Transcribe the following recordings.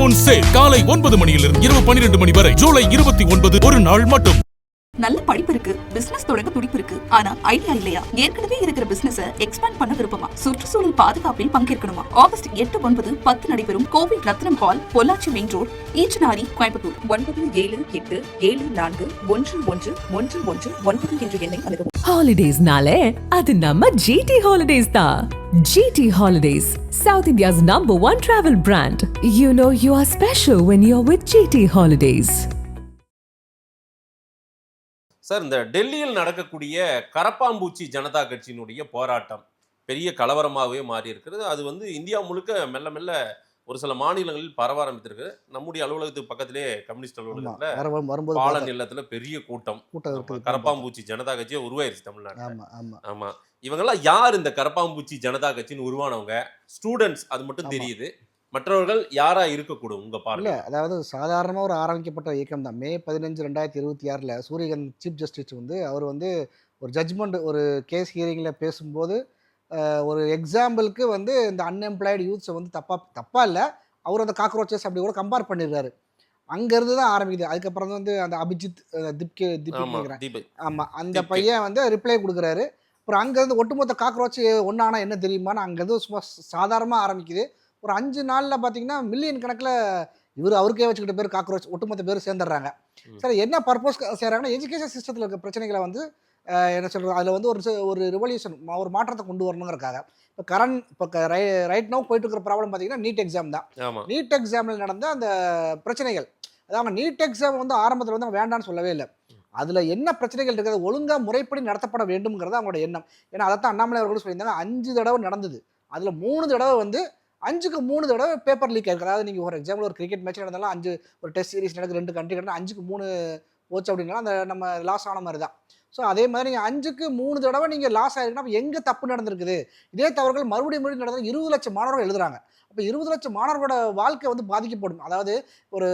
Honeymoon sale காலை 9 மணியிலிருந்து இரவு 12 மணி வரை ஜூலை 29 ஒரு நாள் மட்டும். நல்ல படிப்பு இருக்கு, பிசினஸ் தொடங்க துடிப்பு இருக்கு, ஆனா ஐடியா இல்லையா? ஏற்கனவே இருக்கிற பிசினஸ் எக்ஸ்பேண்ட் பண்ண விருப்பமா? சுற்றுச்சூழல் பாதுகாப்பில் பங்கேற்கணுமா? ஆகஸ்ட் 8, 9, 10 நடைபெறும் கோவில் Ratnam hall, Pollachi main road, Eachanari, Coimbatore. 9787711111 என்ற எண்ணை அணுகவும். Holidays-nale அது நம்ம GT Holidays தான். GT Holidays, South India's #1 travel brand. You know you are special when you're with GT Holidays. Sir, இந்த டெல்லியில் நடக்கக்கூடிய கரப்பாம்பூச்சி ஜனதா கட்சியினுடைய போராட்டம் பெரிய கலவரமாகவே மாறி இருக்கிறது. அது இந்தியா முழுக்க மெல்ல மெல்ல ஒரு சில மாநிலங்களில் பரவ ஆரம்பித்திருக்கு. நம்முடைய அலுவலகத்துக்கு பக்கத்திலே கம்யூனிஸ்ட் அலுவலகத்தில் பாலன் இல்லத்தில் பெரிய கூட்டம் கரப்பாம்பூச்சி ஜனதா கட்சியை உருவாயிருச்சு தமிழ்நாட்டில். ஆமா, இவங்கெல்லாம் யார்? இந்த கரப்பாம்பூச்சி ஜனதா கட்சின்னு உருவானவங்க ஸ்டூடெண்ட்ஸ், அது மட்டும் தெரியுது. மற்றவர்கள் யாரா இருக்கக்கூடும் உங்க பார்வை? அதாவது சாதாரணமாக ஒரு ஆரம்பிக்கப்பட்ட இயக்கம் தான். மே 15, 2026 சூரியகாந்த் சீஃப் ஜஸ்டிஸ் அவர் ஒரு ஜட்ஜ்மெண்ட், ஒரு கேஸ் ஹியரிங்கில் பேசும்போது ஒரு எக்ஸாம்பிளுக்கு இந்த அன்எம்ப்ளாய்டு யூத்ஸை தப்பா இல்லை, அவர் அந்த காக்ரோச்சஸ் அப்படி கூட கம்பேர் பண்ணிடுறாரு. அங்கேருந்து தான் ஆரம்பிக்குது. அதுக்கப்புறம் அந்த அபிஜித் திப்கே ஆமாம், அந்த பையன் ரிப்ளை கொடுக்குறாரு. அப்புறம் அங்கேருந்து ஒட்டுமொத்த காக்ரோச் ஒன்றானா என்ன தெரியுமான்னு அங்கேருந்து சும்மா சாதாரணமாக ஆரம்பிக்குது. ஒரு 5 நாளில் பார்த்தீங்கன்னா மில்லியன் கணக்கில் அவருக்கே வச்சுக்கிட்ட பேர் காக்ரோச் ஒட்டுமொத்த பேர் சேர்ந்துடுறாங்க. சரி, என்ன பர்பஸ் செய்கிறாங்கன்னா எஜுகேஷன் சிஸ்டத்தில் இருக்க பிரச்சனைகளை என்ன சொல்கிறது, அதில் ஒரு ரிவல்யூஷன், ஒரு மாற்றத்தை கொண்டு வரணுங்கிறக்காக. இப்போ ரைட் நோ போயிட்டு இருக்கிற ப்ராப்ளம் பார்த்தீங்கன்னா நீட் எக்ஸாம் தான். நீட் எக்ஸாமில் நடந்த அந்த பிரச்சனைகள், அதாவது நீட் எக்ஸாம் ஆரம்பத்தில் அவங்க வேண்டான்னு சொல்லவே இல்லை. அதில் என்ன பிரச்சனைகள் இருக்கிறது, ஒழுங்காக முறைப்படி நடத்தப்பட வேண்டும்ங்கிறது அவங்களோட எண்ணம். ஏன்னா அதைத்தான் அண்ணாமலை அவர்களும் சொல்லியிருந்தாங்க. 5 தடவை நடந்தது, அதில் 3 தடவை 5க்கு 3 தடவை பேப்பர் லீக் ஆயிருக்கு. அதாவது நீங்கள் ஒரு எக்ஸாம்பிள் ஒரு கிரிக்கெட் மேட்ச் நடந்தாலும் 5 ஒரு டெஸ்ட் சீரிஸ் நடக்குது, 2 கண்ட்ரி கிட்ட 5க்கு 3 போச்சு அப்படின்னா அந்த நம்ம லாஸ் ஆன மாதிரி தான். ஸோ அதே மாதிரி நீங்கள் 5க்கு 3 தடவை நீங்கள் லாஸ் ஆகிருக்குன்னா அப்போ எங்கே தப்பு நடந்திருக்குது? இதே தவறுகள் மறுபடியும் நடந்தால் 20 லட்சம் மாணவர்கள் எழுதுறாங்க. அப்போ 20 லட்சம் மாணவர்களோட வாழ்க்கை பாதிக்கப்படும். அதாவது ஒரு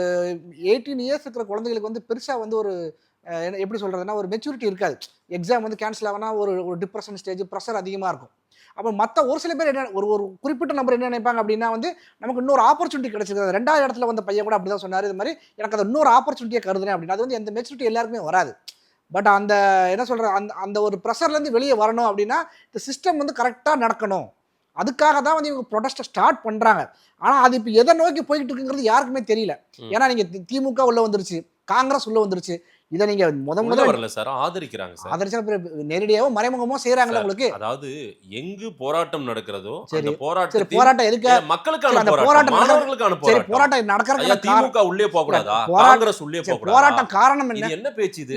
18 இயர்ஸ் இருக்கிற குழந்தைகளுக்கு பெருசாக ஒரு எப்படி சொல்கிறதுனா ஒரு மெச்சூரிட்டி இருக்காது. எக்ஸாம் கேன்சல் ஆகினா ஒரு டிப்ரெஷன் ஸ்டேஜ், ப்ரெஷர் அதிகமாக இருக்கும். அப்போ மற்ற ஒரு சில பேர் என்ன, ஒரு குறிப்பிட்ட நம்பர் என்ன நினைப்பாங்க அப்படின்னா நமக்கு இன்னொரு ஆப்பர்ச்சுனிட்டி கிடைச்சிருக்காது. 2வது இடத்துல வந்த பையன் கூட அப்படி தான் சொன்னார். இது மாதிரி எனக்கு அதை இன்னொரு ஆப்பர்ச்சுனிட்டியை கருதுறேன் அப்படின்னா அது எந்த மெச்சூரிட்டி எல்லாருக்குமே வராது. பட் அந்த என்ன சொல்கிற அந்த ஒரு ப்ரெஷர்லேருந்து வெளியே வரணும் அப்படின்னா இந்த சிஸ்டம் கரெக்டாக நடக்கணும். அதுக்காக தான் இவங்க ப்ரொடெஸ்ட்டை ஸ்டார்ட் பண்ணுறாங்க. ஆனால் அது இப்போ எதை நோக்கி போய்கிட்டு இருக்குங்கிறது யாருக்குமே தெரியல. ஏன்னா நீங்கள் திமுக உள்ள வந்துருச்சு, காங்கிரஸ் உள்ள வந்துருச்சு. இதை நீங்க முதல்ல வரல சார், ஆதரிக்கிறாங்க சார். ஆதரிச்சா நேரடியாவோ மறைமுகமோ செய்யறாங்களா உங்களுக்கு? அதாவது எங்கு போராட்டம் நடக்கிறதோ அந்த போராட்டம் எதுக்கு? மக்களுக்கான போராட்டம், மாணவர்களுக்கான போராட்டம். போராட்டம் நடக்கிறது திமுக உள்ளே போக கூடாதா? காங்கிரஸ் உள்ளே போக கூடாதா? போராட்டம் காரணம் என்ன? என்ன பேச்சு இது?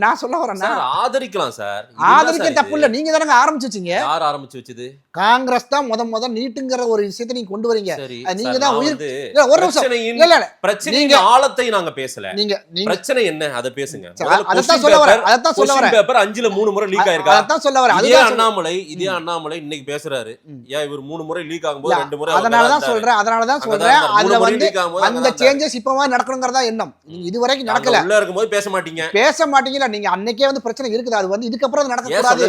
நான் சொல்ல வரேன் சார், ஆதரிக்கலாம் சார். ஆதரிக்க தப்பு இல்ல. நீங்க தானங்க ஆரம்பிச்சு வச்சீங்க. யார் ஆரம்பிச்சு வச்சது? காங்கிரஸ் தான் முத நீட்டுங்கிற ஒரு விஷயத்தை நீங்க கொண்டு வரீங்க. நீங்க தான் உயிர். ஒரு நிமிஷம், இல்ல பிரச்சனையின் ஆழத்தை நாங்க பேசல. நீங்க பிரச்சனை என்ன அத பேசுங்க. அதத்தான் சொல்ல வரேன். பேப்பர் 5ல 3 முறை லீக் ஆயிருக்கா? அதத்தான் சொல்ல வரேன். இதே அண்ணாமலை இன்னைக்கு பேசுறாரு. ஏன் இவர் 3 முறை லீக் ஆகும்போது 2 முறை? அதனால தான் சொல்றேன். அதுல அந்த சேஞ்சஸ் இப்பவே நடக்கணும்ங்கறதா எண்ணம். நீங்க இதுவரைக்கும் நடக்கல. உள்ள இருக்கும்போது பேச மாட்டீங்களா? நீங்க அன்னைக்கே பிரச்சனை இருக்குது. அது இதுக்கு அப்புறம் நடக்க கூடாது.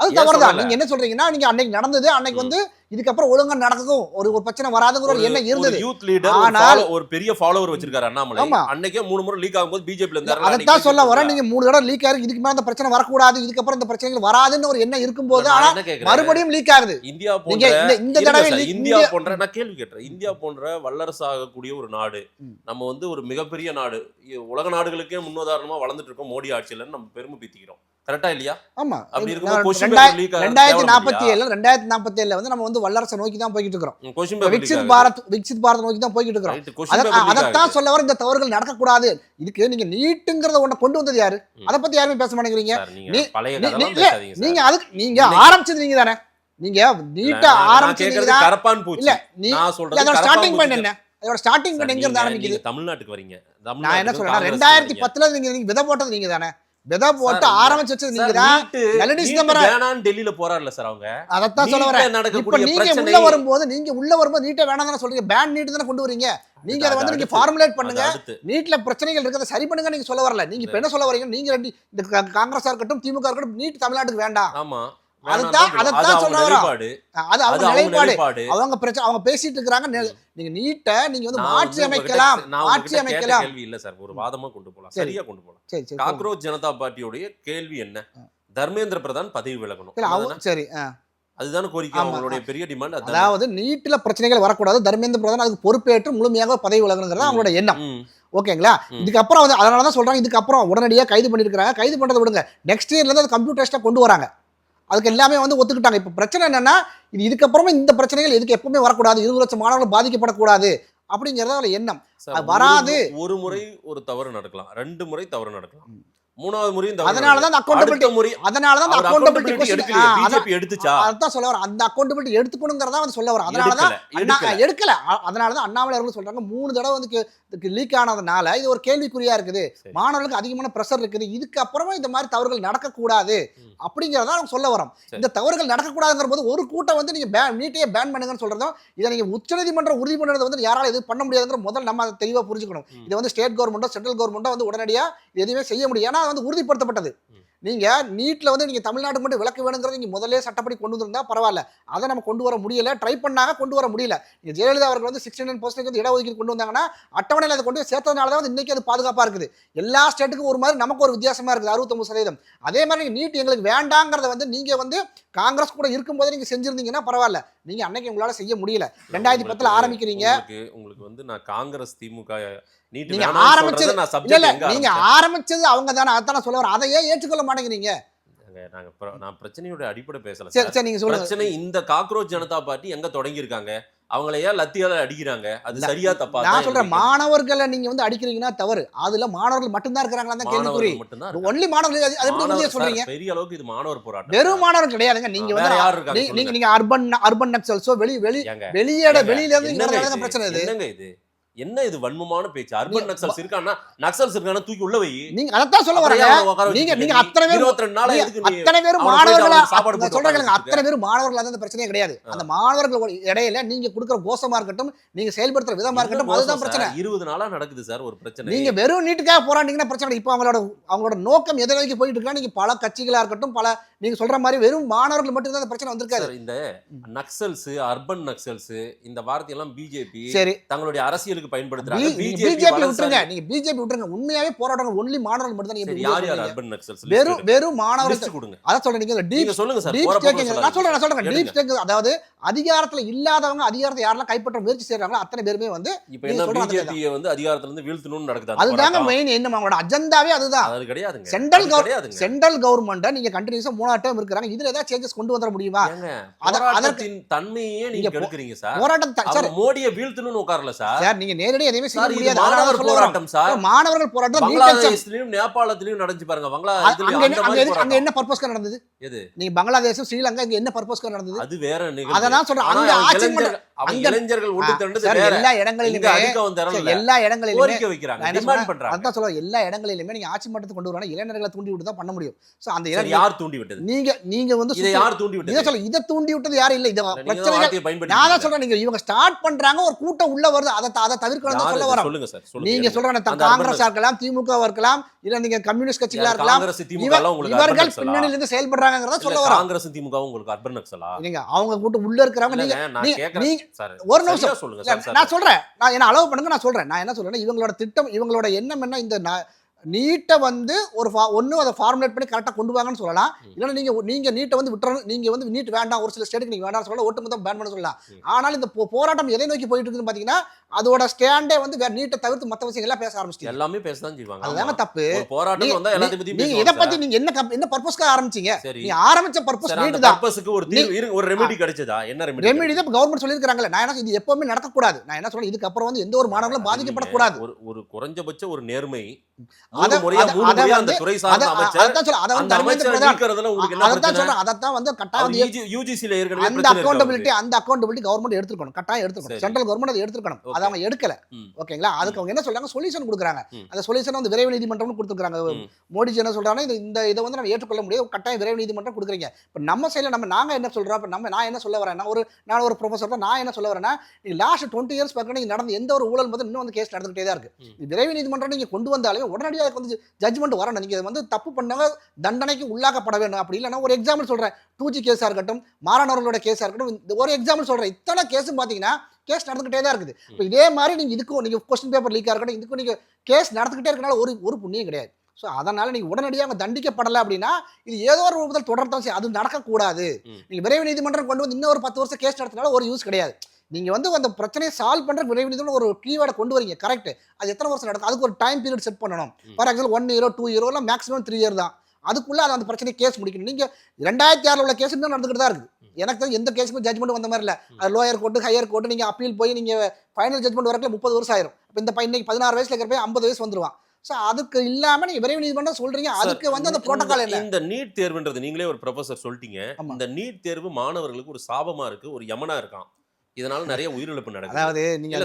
அது தவறுதான். நீங்க என்ன சொல்றீங்கன்னா நீங்க அன்னைக்கு நடந்தது, அன்னைக்கு இதுக்கப்புறம் ஒழுங்கா நடக்கும், ஒரு பிரச்சனை வராதுங்கிற ஒரு எண்ணம் இருந்தது. யூத் லீடர், ஆனால் ஒரு பெரிய ஃபாலோவர் வச்சிருக்காரு அண்ணாமலை. அன்னைக்கே 3 முறை லீக் ஆகும்போது பிஜேபில இருந்தாரு. அதான் சொல்ல வரேன். நீங்க 3 தடவை லீக் ஆயிருக்கு, இதுக்கு மேல அந்த பிரச்சனை வரக்கூடாது, இதுக்கு அப்புறம் இந்த பிரச்சனைகள் வராதுன்னு ஒரு எண்ணம் இருக்கும்போது ஆனா மறுபடியும் லீக் ஆகுது. இந்தியா போன்ற இந்த தடவை இந்தியா போன்ற நான் கேள்வி கேட்றேன். இந்தியா போன்ற வல்லரசாகக்கூடிய ஒரு நாடு, நம்ம ஒரு மிகப்பெரிய நாடு, உலக நாடுகளுக்கே முன்னுதாரணமா வளர்ந்துட்டு இருக்கோம் மோடி ஆட்சியில நம்ம பெருமை பீத்திக்கிறோம். கரெக்டா இல்லையா? ஆமா. அப்படி 2047 நம்ம வல்லரசை நோக்கி தான் போய்கிட்டு இருக்கிறோம். விக்சித் பாரத் நோக்கி தான் போய்கிட்டு இருக்கிறோம். அதைத்தான் சொல்ல வர இந்த தவறுகள் நடக்கக்கூடாது. இதுக்கு நீங்க நீட்டுங்கிறத ஒண்ண கொண்டு வந்தது யாரு? அதை பத்தி யாருமே பேச மாட்டேங்கிறீங்க. நீங்க அதுக்கு நீங்க ஆரம்பிச்சது நீங்க தானே. நீங்க நீட்ட ஆரம்பிச்சது கரப்பான் பூச்சி. இல்ல நான் சொல்றது அதோட ஸ்டார்டிங் பாயிண்ட் என்ன? அதோட ஸ்டார்டிங் பாயிண்ட் எங்க இருந்து ஆரம்பிக்குது? தமிழ்நாட்டுக்கு வரீங்க. நான் என்ன சொல்றேன், 2010ல நீங்க விதை போட்டது நீங்க தானே. விதை போட்டு ஆரம்பிச்சு வச்சது நீங்க தான். டெல்லியில போறாருல சார் அவங்க. அதத்தான் சொல்ல வரேன். இப்ப நீங்க உள்ள வரும்போது நீட்டை வேணாம் தானே சொல்றீங்க. பேன் நீட் தானே கொண்டு வரீங்க. நீங்க அதை நீங்க ஃபார்முலேட் பண்ணுங்க. நீட்ல பிரச்சனைகள் இருக்கிறத சரி பண்ணுங்க நீங்க சொல்ல வரல. நீங்க இப்ப என்ன சொல்ல வரீங்க? நீங்க இந்த காங்கிரஸா இருக்கட்டும், திமுக இருக்கட்டும், நீட் தமிழ்நாட்டுக்கு வேண்டாம். ஆமா, அதைத்தான் சொல்ல வரோம். அது அவங்க நிலைப்பாடு. நிலைப்பாடு. அவங்க பிரச்சனை, அவங்க பேசிட்டு இருக்காங்க. நீங்க நீட்டை நீங்க வந்து மாற்றி அமைக்கலாம், மாற்றி அமைக்கலாம். கேள்வி இல்ல சார், ஒரு வாதமா கொண்டு போலாம், சரியா கொண்டு போலாம். சரி சரி. காக்ரோச் ஜனதா பார்ட்டியோடைய கேள்வி என்ன? தர்மேந்திர பிரதான் பதவி விலகணும். சரி, அதுதான கோரிக்கை, அவங்களுடைய பெரிய டிமாண்ட். அதாவது நீட்ல பிரச்சனைகள் வரக்கூடாது, தர்மேந்திர பிரதான் அதுக்கு பொறுப்பேற்று முழுமையாக பதவி விலகணுங்கிறது அவங்களோட எண்ணம். ஓகேங்களா? இதுக்கப்புறம் வந்து அதனாலதான் சொல்றாங்க, இதுக்கப்புறம் உடனடியாக கைது பண்ணிருக்காங்க. கைது பண்றதை விடுங்க, நெக்ஸ்ட் இயர்ல இருந்து அது கம்ப்யூட்டர்ஸ்டா கொண்டு வராங்க. அதுக்கு எல்லாமே வந்து ஒத்துக்கிட்டாங்க. இப்ப பிரச்சனை என்னன்னா, இதுக்கப்புறமா இந்த பிரச்சனைகள் எதுக்கு எப்பவுமே வரக்கூடாது, 20 லட்சம் மாணவர்கள் பாதிக்கப்படக்கூடாது அப்படிங்கறத அவங்களோட எண்ணம். வராது. ஒரு முறை ஒரு தவறு நடக்கலாம், 2 முறை தவறு நடக்கலாம், 3வது முறையும் தவறு. அதனாலதான் அக்கௌண்டபிலிட்டி, அதனாலதான் அக்கௌண்டபிலிட்டி எடுத்துச்சா, அதான் சொல்ல வர. அந்த அக்கௌண்டபிலிட்டி எடுத்துக்கணுங்கிறதா வந்து சொல்ல வர. அதனாலதான் எடுக்கல. அதனாலதான் அண்ணாமலை அவர்கள் சொல்றாங்க 3 தடவை வந்து லீக் ஆனதுனால இது ஒரு கேள்விக்குறியா இருக்குது, மாணவர்களுக்கு அதிகமான பிரஷர் இருக்குது, இதுக்கு அப்புறமா இந்த மாதிரி தவறுகள் நடக்கக்கூடாது அப்படிங்கிறதா அவங்க சொல்ல வரோம். இந்த தவறுகள் நடக்கக்கூடாதுங்கிற போது ஒரு கூட்டம் வந்து நீங்க நீட்டையே பேன் பண்ணுங்கன்னு சொல்றதும், இதை நீங்க உச்சநீதிமன்றம் உறுதி பண்றது வந்து யாரால இது பண்ண முடியாதுங்கிற முதல் நம்ம அதை தெளிவா புரிஞ்சுக்கணும். இதை வந்து ஸ்டேட் கவர்மெண்டோ சென்ட்ரல் கவர்மெண்டோ வந்து உடனடியா எதுவுமே செய்ய முடியும். ஏன்னா வந்து உறுதிப்படுத்தப்பட்டது. நீங்க நீட்ல வந்து நீங்க தமிழ்நாட்டுக்கு மட்டும் விலக்கு வேணுங்கிறது நீங்க முதல்ல சட்டப்படி கொண்டு வந்திருந்தா பரவாயில்ல. அதை நம்ம கொண்டு வர முடியல, ட்ரை பண்ணாங்க, கொண்டு வர முடியல. நீங்க ஜெயலலிதா அவர்கள் வந்து 69% வந்து இடஒதுக்கீடு கொண்டு வந்தாங்கன்னா அட்டவணையில் அதை கொண்டு போய் சேர்த்ததுனால தான் இன்னைக்கு அது பாதுகாப்பா இருக்குது. எல்லா ஸ்டேட்டுக்கும் ஒரு மாதிரி, நமக்கு ஒரு வித்தியாசமா இருக்குது 69%. அதே மாதிரி நீங்க நீட் எங்களுக்கு வேண்டாங்கிறத வந்து நீங்க வந்து காங்கிரஸ் கூட இருக்கும்போது நீங்க செஞ்சிருந்தீங்கன்னா பரவாயில்ல. நீங்க அன்னைக்கு உங்களால செய்ய முடியல. 2010 ஆரம்பிக்கிறீங்க. உங்களுக்கு வந்து நான் காங்கிரஸ் திமுக நீங்க ஆரம்பிச்சது நீங்க ஆரம்பிச்சது அவங்க தானே, அதான் சொல்ல வர. அதையே ஏற்றுக்கொள்ள மாட்டேங்கிறீங்க. நான் பிரச்சனையோட அடிப்படை பேசல. சரி, நீங்க சொல்லுங்க. பிரச்சனை இந்த காக்ரோச் ஜனதா பார்ட்டி எங்க தொடங்கி இருக்காங்க, அவங்கள ஏன் லத்தியால அடிக்கிறாங்க, அது சரியா தப்பா? நான் சொல்றேன், மாணவர்களை நீங்க வந்து அடிக்கிறீங்கன்னா தவறு. அதுல மாணவர்கள் மட்டும்தான் இருக்காங்களா தான் கேள்விக்குறி. ஒன்லி மாணவர்கள். அது எப்படி உறுதியா சொல்றீங்க? பெரிய அளவுக்கு இது மாணவர் போராட்டம், வெறும் மாணவர் கிடையாதுங்க. நீங்க வந்து நீங்க அர்பன் நக்சல்ஸோ வெளியில இருந்து பிரச்சனை. என்னங்க இது? என்ன இது வன்மமான பேச்சு? அர்பன் நக்சல்ஸ் இருக்கானா, நக்சல்ஸ் இருக்கானா தூக்கி உள்ள வை. நீங்க அதான் சொல்ல வரீங்க. நீங்க அத்தனை பேர் 22 நாளா அத்தனை பேர் மாணவர்களா சொல்றாங்க. அத்தனை பேர் மாணவர்களா அந்த பிரச்சனையே கிடையாது. அந்த மாணவர்கள் இடையில நீங்க கொடுக்கிற கோஷமா இருக்கட்டும், நீங்க செயல்படுத்துற விதமா இருக்கட்டும், அதுதான் பிரச்சனை. 20 நாளா நடக்குது சார் ஒரு பிரச்சனை. நீங்க வெறும் நீட்டுக்காக போராடிங்கன்னா பிரச்சனை. இப்போ அவங்களோட நோக்கம் எதை நோக்கி போயிட்டு இருக்கா? நீங்க பல கட்சிகளா இருக்கட்டும், பல நீங்க சொல்ற மாதிரி வெறும் மாணவர்கள் மட்டும் தான் பிரச்சனை வந்திருக்காரு. இந்த நக்சல்ஸ், அர்பன் நக்சல்ஸ் இந்த வார்த்தை எல்லாம் பிஜேபி தங்களுடைய அரசியலுக்கு பயன்படுத்துறாங்க. பிஜேபி விட்டுருங்க, நீங்க பிஜேபி விட்டுருங்க. உண்மையாவே போராடுறவங்க ஒன்லி மாணவர்கள் மட்டும் தான். யார் யார் அர்பன் நக்சல்ஸ்? வெறும் மாணவர்கள் கொடுங்க. அத சொல்றேன். நீங்க சொல்லுங்க சார். நான் சொல்றேன். டீப் ஸ்டேக், அதாவது அதிகாரத்துல இல்லாதவங்க அதிகாரத்தை யாரெல்லாம் கைப்பற்ற முயற்சி செய்றாங்களோ அத்தனை பேருமே வந்து இப்போ என்ன பிஜேபியை வந்து அதிகாரத்துல இருந்து வீழ்த்தணும்னு நடக்குது. அதுதாங்க மெயின் என்ன அவங்களோட அஜெண்டாவே அதுதான். அது கிடையாதுங்க. சென்ட்ரல் கவர்மெண்ட் நீங்க கண்டினியூஸா 3 டேர்ம் இருக்காங்க. இதுல ஏதாவது சேஞ்சஸ் கொண்டு வர முடியுமா? அதற்கின் தன்மையே நீங்க கெடுக்குறீங்க சார். போராட்டம் சார், மோடியை வீழ்த்தணும்னு உட்காரல சார். சார் நீங்க நேரடியா எதையுமே செய்ய முடியாது. மாணவர் போராட்டம் சார். மாணவர்கள் போராட்டம் பங்களாதேஷ்லயும் நேபாளத்திலயும் நடந்துச்சு பாருங்க. அங்க என்ன பர்பஸ்க்கு நடந்தது? எது? நீங்க பங்களாதேஷ், ஸ்ரீலங்கா இங்க என்ன பர்பஸ்க்கு நடந்தது? அது வேற நிகழ்வு. அதான் சொல்றேன். அங்க இளைஞர்கள் ஒட்டு திரண்டது வேற. எல்லா இடங்களிலுமே எல்லா இடங்களிலுமே கோரிக்கை வைக்கிறாங்க, டிமாண்ட் பண்றாங்க. அதான் சொல்றேன். எல்லா இடங்களிலுமே நீங்க ஆட்சி மட்டத்துக்கு கொண்டு வரணும், இளைஞர்களை தூண்டி விட்டு தான் பண்ண முடியும். சோ அந்த யார் தூண்டி விட்டது? நீங்க வந்து இதை யார் தூண்டி விட்டது? இத சொல்ல, இத தூண்டி விட்டது யாரும் இல்ல. இத பிரச்சனை நான் தான் சொல்றேன். நீங்க இவங்க ஸ்டார்ட் பண்றாங்க, ஒரு கூட்டம் உள்ள வருது, அத தவிர்க்கணும் தான் சொல்ல வரேன். சொல்லுங்க சார். நீங்க சொல்றேன் காங்கிரஸா இருக்கலாம், திமுகவா இருக்கலாம், இல்ல நீங்க கம்யூனிஸ்ட் கட்சிகளா இருக்கலாம், இவர்கள் பின்னணியில இருந்து செயல்படுறாங்கறத சொல்ல வரேன். காங்கிரஸ் திமுகவும் உங்களுக்கு அர்பன் நக்சலா? நீங்க அவங்க கூட்டம் உள்ள இருக்கறவங்க. நீங்க ஒரு நிமிஷம் சொல்லுங்க சார். நான் சொல்றேன். நான் என்ன அலோவ் பண்ணுங்க, நான் சொல்றேன். நான் என்ன சொல்றேன்னா, இவங்களோட திட்டம், இவங்களோட எண்ணம் என்ன, இந்த நீட்டை வந்து ஒரு ஒன்று அதை ஃபார்முலேட் பண்ணி கரெக்டாக கொண்டு வாங்கன்னு சொல்லலாம். இல்லைன்னா நீங்கள் நீட்டை வந்து விட்டுறணும், நீங்கள் வந்து நீட் வேண்டாம், ஒரு சில ஸ்டேட்டுக்கு நீங்கள் வேண்டாம்னு சொல்லலாம், ஒட்டுமொத்தம் பேன் பண்ண சொல்லலாம். ஆனால் இந்த போராட்டம் எதை நோக்கி போயிட்டு இருக்குன்னு பார்த்தீங்கன்னா, அதோட ஸ்டாண்டே வந்து வேற நீட்டை தவிர்த்து மற்ற விஷயங்கள் எல்லாம் பேச ஆரம்பிச்சிட்டு எல்லாமே பேசதான் செய்வாங்க. அதுதாங்க தப்பு. போராட்டம் வந்தா எல்லாத்தையும் பத்தி நீங்க இத பத்தி நீங்க என்ன பர்பஸ்க்காக ஆரம்பிச்சீங்க? நீங்க ஆரம்பிச்ச பர்பஸ் நீட் தான். பர்பஸ்க்கு ஒரு ரெமெடி கிடைச்சதா? என்ன ரெமெடி? ரெமெடி தான் கவர்மெண்ட் சொல்லிருக்காங்கல. நான் என்ன இது எப்பவுமே நடக்க கூடாது. நான் என்ன சொல்றேன், இதுக்கு அப்புறம் வந்து எந்த ஒரு மாணவர்களும் பாதிக்கப்படக்கூடாது. ஒரு குறைஞ்சபட்ச ஒரு நேர்மை. மூணு முறையா அந்த துறை சார்ந்த அமைச்சர் அத வந்து தர்மேந்திர பிரதான் உங்களுக்கு என்ன பிரச்சனை? சொல்றேன். அதத்தான் வந்து கட்டாயம் யூஜிசில ஏற்கனவே அந்த அக்கௌண்டபிலிட்டி கவர்மெண்ட் எடுத்துக்கணும், கட்டாயம் எடுத்துக்கணும். சென்ட்ரல் கவர்மெண்ட் அதை எடுத்துக்கணும். அதை அவங்க எடுக்கல. ஓகேங்களா, அதுக்கு அவங்க என்ன சொல்றாங்க, சொல்யூஷன் கொடுக்குறாங்க. அந்த சொல்யூஷன் வந்து விரைவு நீதிமன்றம்னு கொடுத்துருக்காங்க. மோடிஜி என்ன சொல்றாங்கன்னா, இந்த இதை வந்து நம்ம ஏற்றுக்கொள்ள முடியாது, கட்டாயம் விரைவு நீதிமன்றம் கொடுக்குறீங்க. இப்போ நம்ம சைடில் நாங்கள் என்ன சொல்றோம், இப்போ நான் என்ன சொல்ல வரேன்னா, நான் ஒரு ப்ரொஃபஸர் தான், நான் என்ன சொல்ல வரேன்னா, நீங்க லாஸ்ட் 20 இயர்ஸ் பார்க்கணும், நீங்க நடந்த எந்த ஒரு ஊழல் வந்து இன்னும் வந்து கேஸ் நடந்துகிட்டே தான் இருக்கு. விரைவு நீதிமன்றம் நீங்க கொண்டு வந்தாலே உடனடியாக வந்து ஜட்ஜ்மெண்ட் வரணும். நீங்க வந்து தப்பு பண்ணவங்க தண்டனைக்கு உள்ளாக்கப்பட வேண்டும். அப்படி இல்லைன்னா ஒரு எக்ஸாம்பிள் சொல்றேன், 2G கேஸா இருக்கட்டும், மாறானவர்களோட கேஸா இருக்கட்டும், ஒரு எக்ஸாம்பிள் சொல்றேன், இத்தனை கேஸும் பாத்தீங்கன்னா கேஸ் நடந்துகிட்டே தான் இருக்குது. இப்போ இதே மாதிரி நீங்க இதுக்கும் நீங்க கொஸ்டின் பேப்பர் லீக்கா இருக்கட்டும், இதுக்கும் நீங்க கேஸ் நடந்துகிட்டே இருக்கனால ஒரு புண்ணியம் கிடையாது. ஸோ அதனால நீங்க உடனடியாக தண்டிக்கப்படலை அப்படின்னா இது ஏதோ ஒரு ரூபத்தில் தொடர்தான் செய்யும். அது நடக்கக்கூடாது. நீங்க விரைவு நீதிமன்றம் கொண்டு வந்து இன்னும் ஒரு 10 வருஷம் கேஸ் நடத்தினால ஒரு யூஸ் கிடையாது. நீங்க வந்து அந்த பிரச்சனையை சால்வ் பண்ற விரைவு நீதிமன்றம் ஒரு கீவேர்டை கொண்டு வரீங்க, கரெக்ட். அது எத்தனை வருஷம் நடக்கும், அதுக்கு ஒரு டைம் பீரியட் செட் பண்ணணும். ஃபார் எக்ஸாம்பிள் 1 year 2 year இல்லை மேக்ஸிமம் 3 year தான். அதுக்குள்ள அந்த பிரச்சனை கேஸ் முடிக்கணும். நீங்க 2006 உள்ள கேஸ் இன்னும் நடந்துகிட்டு தான் இருக்குது. எனக்கு தெரிஞ்சு எந்த கேஸுக்கும் ஜட்மெண்ட் வந்த மாதிரி இல்லை. அது லோயர் கோர்ட்டு ஹையர் கோர்ட்டு நீங்க அப்பீல் போய் நீங்க ஃபைனல் ஜட்மெண்ட் வரக்குள்ள 30 வருஷம் ஆயிரும். இப்போ இந்த இன்னைக்கு 16 வயசுல இருக்கிற 50 வயசு வந்துருவான். ஸோ அதுக்கு இல்லாம நீங்க விரைவு நீதிமன்றம் சொல்றீங்க, அதுக்கு வந்து அந்த புரோட்டோகால் என்ன? இந்த நீட் தேர்வுன்றது நீங்களே ஒரு ப்ரொஃபசர் சொல்லிட்டீங்க. இந்த நீட் தேர்வு மாணவர்களுக்கு ஒரு சாபமா இருக்கு, ஒரு யமனா இருக்கான். இதனால நிறைய உயிரிழப்பு நடக்குது. அதாவது நீங்க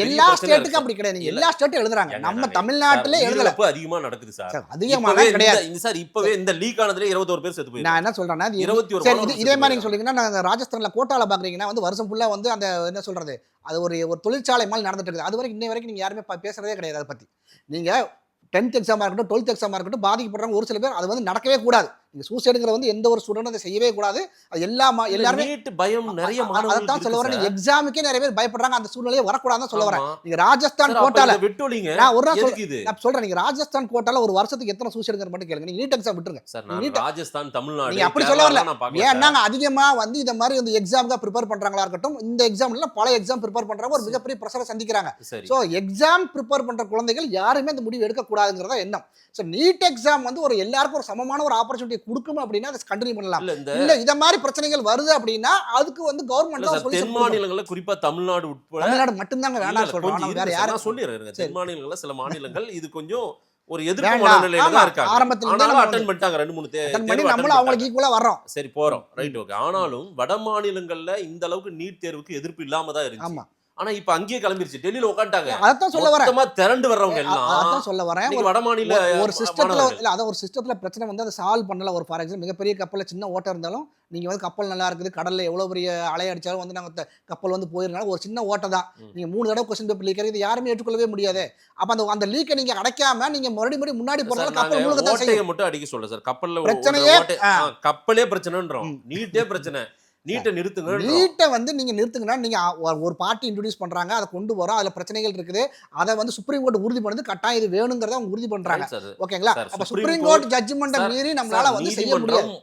எல்லா ஸ்டேட்டுக்கும் அப்படி கிடையாது. நீங்க எல்லா ஸ்டேட்டும் எழுதுறாங்க, நம்ம தமிழ்நாட்டிலே எழுதல. அதிகமா நடக்குது சார். அதிகமா கிடையாது சார். இப்பவே இந்த லீக் ஆனதுல 21 பேர் செத்து போய். நான் என்ன சொல்றேன்னா, 21 இதே மாதிரி நீங்க சொல்றீங்கன்னா, நான் ராஜஸ்தான்ல கோட்டால பாக்குறீங்கன்னா வந்து வருஷம் ஃபுல்லா வந்து அந்த என்ன சொல்றது, அது ஒரு தொழிற்சாலை மாதிரி நடந்துட்டு இருக்குது. அது வரைக்கும் இன்னை வரைக்கும் நீங்க யாருமே பேசுறதே கிடையாது அதை பத்தி. நீங்க 10th எக்ஸாமா இருக்கட்டும் 12th எக்ஸாமா இருக்கட்டும் பாதிக்கப்படுறாங்க ஒரு சில பேர். அது வந்து நடக்கவே கூடாது. நீங்க சூசைடுங்கிற வந்து எந்த ஒரு ஸ்டூடெண்ட் அதை செய்யவே கூடாது. அது எல்லாருமே நீட் பயம் நிறைய மாணவர்கள் அதான் சொல்ல வரேன். நீங்க எக்ஸாமுக்கே நிறைய பேர் பயப்படுறாங்க. அந்த சூழ்நிலையே வரக்கூடாதுன்னு சொல்ல வரேன். நீங்க ராஜஸ்தான் கோட்டால விட்டோலிங்க. நான் ஒரு நான் சொல்றேன், நீங்க ராஜஸ்தான் கோட்டால ஒரு வருஷத்துக்கு எத்தனை சூசைடுங்கிற மட்டும் கேளுங்க. நீங்க நீட் எக்ஸாம் விட்டுருங்க சார். நான் ராஜஸ்தான், தமிழ்நாடு நீங்க அப்படி சொல்ல வரல. ஏன்னா அதிகமா வந்து இந்த மாதிரி வந்து எக்ஸாமுக்கு ப்ரிப்பேர் பண்றாங்களா இருக்கட்டும், இந்த எக்ஸாம்ல பல எக்ஸாம் ப்ரிப்பேர் பண்றாங்க, ஒரு மிகப்பெரிய பிரஷரை சந்திக்கிறாங்க. சோ எக்ஸாம் ப்ரிப்பேர் பண்ற குழந்தைகள் யாருமே அந்த முடிவு எடுக்க கூடாதுங்கிறதா எண்ணம். சோ நீட் எக்ஸாம் வந்து ஒரு எல்லாருக்கும் ஒரு சமமான ஒரு ஆப்பர்ச்சுனிட்டி கொடுக்கும் அப்படின்னா அதை கண்டினியூ பண்ணலாம். இல்ல இத மாதிரி பிரச்சனைகள் வருது அப்படின்னா அதுக்கு வந்து கவர்மெண்ட் தான் சொல்லுது. தென் மாநிலங்கள்ல குறிப்பா தமிழ்நாடு உட்பட, தமிழ்நாடு மட்டும் தாங்க வேணாம் சொல்றோம். வேற யாரும் சொல்லிடுறாங்க. தென் மாநிலங்கள்ல சில மாநிலங்கள் இது கொஞ்சம் ஒரு எதிர்ப்பு மனநிலையில தான் இருக்காங்க. ஆரம்பத்துல அட்டெண்ட் பண்ணிட்டாங்க 2-3 தேர்வு. நம்மளும் அவங்களுக்கு ஈக்குவலா வர்றோம். சரி போறோம், ரைட், ஓகே. ஆனாலும் வட மாநிலங்கள்ல இந்த அளவுக்கு நீட் தேர்வுக்கு எதிர்ப்பு இல்லாம தான் இருந்துச்சு. ஆமா. ஆனா இப்ப அங்கேயே கிளம்பிருச்சு, டெல்லியில உட்காந்துட்டாங்க. அதான் சொல்ல வரேன், மொத்தமா திரண்டு வர்றவங்க எல்லாம். அதான் சொல்ல வரேன். வட மாநில ஒரு சிஸ்டத்துல இல்ல, அத ஒரு சிஸ்டத்துல பிரச்சனை வந்து அதை சால்வ் பண்ணல. ஒரு ஃபார் எக்ஸாம்பிள் மிகப்பெரிய கப்பல்ல சின்ன ஓட்டம் இருந்தாலும் நீங்க வந்து கப்பல் நல்லா இருக்குது, கடல்ல எவ்வளவு பெரிய அலை அடிச்சாலும் வந்து நாங்க கப்பல் வந்து போயிருந்தாலும் ஒரு சின்ன ஓட்டம் தான். நீங்க 3 தடவை கொஸ்டின் பேப்பர் லீக் ஆகுது, யாருமே ஏற்றுக்கொள்ளவே முடியாது. அப்ப அந்த லீக்கை நீங்க அடைக்காம நீங்க மறுபடியும் முன்னாடி போறதால கப்பல் முழுக்க ஓட்டையை மட்டும் அடிக்க சொல்ல சார். கப்பல்ல பிரச்சனையே கப்பலே பிரச்சனைன்றோம், நீட்டே பிரச்சனை. நீட்டை நிறுத்துங்க. நீட்டை வந்து நீங்க நிறுத்துங்கன்னா, நீங்க ஒரு பார்ட்டி இன்ட்ரோடியூஸ் பண்றாங்க, அதை கொண்டு வரோம், அதுல பிரச்சனைகள் இருக்குது, அதை வந்து சுப்ரீம் கோர்ட் உறுதி பண்ணுது, கட்டாயம் இது வேணுங்கிறத அவங்க உறுதி பண்றாங்க. ஓகேங்களா? அப்ப சுப்ரீம் கோர்ட் ஜட்ஜ்மென்ட் மீறி நம்மளால வந்து செய்ய முடியாது.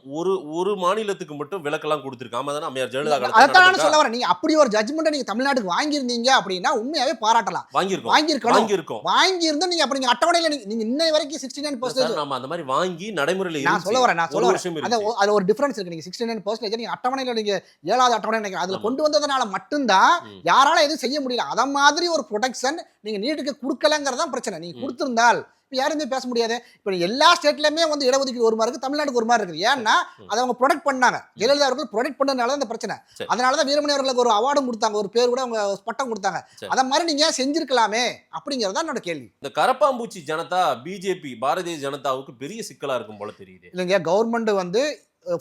ஒரு மாநிலத்துக்கு மட்டும் விலக்கெல்லாம் கொடுத்திருக்காம தான அம்மையார் ஜெயலலிதா காலத்துல. அதான் சொல்ல வரேன். நீங்க அப்படி ஒரு ஜட்ஜ்மென்ட் நீங்க தமிழ்நாட்டுக்கு வாங்கியிருந்தீங்க அப்படின்னா உண்மையாவே பாராட்டலாம். வாங்கியிருந்தா நீங்க அப்ப நீங்க அட்டவணையில நீங்க இன்னை வரைக்கும் 69% நாம அந்த மாதிரி வாங்கி நடைமுறையில நான் சொல்ல வரேன். அது ஒரு டிஃபரன்ஸ் இருக்கு. நீங்க 69% நீங்க அட்டவணையில நீங்க 7வது அட்டவணை நினைக்கிறேன் அதுல கொண்டு வந்ததுனால மட்டும்தான் யாரால எதுவும் செய்ய முடியல. அத மாதிரி ஒரு ப்ரொடெக்ஷன் நீங்க நீட்டுக்கு கொடுக்கலங்கிறதா பிரச்சனை. நீங்க கொடுத்திருந்தால் யாருமே பேச முடியாது. இப்ப எல்லா ஸ்டேட்லயுமே வந்து இடஒதுக்கீடு ஒரு மாதிரி இருக்கு, தமிழ்நாட்டுக்கு ஒரு மாதிரி இருக்கு. ஏன்னா அதை அவங்க ப்ரொடெக்ட் பண்ணாங்க, ஜெயலலிதா அவர்கள் ப்ரொடெக்ட் பண்ணதுனால இந்த பிரச்சனை. அதனாலதான் வீரமணி அவர்களுக்கு ஒரு அவார்டும் கொடுத்தாங்க, ஒரு பேர் கூட அவங்க பட்டம் கொடுத்தாங்க. அத மாதிரி நீங்க செஞ்சிருக்கலாமே அப்படிங்கறதா என்னோட கேள்வி. இந்த கரப்பாம்பூச்சி ஜனதா பிஜேபி பாரதிய ஜனதாவுக்கு பெரிய சிக்கலா இருக்கும் போல தெரியுது. இல்லைங்க, கவர்மெண்ட் வந்து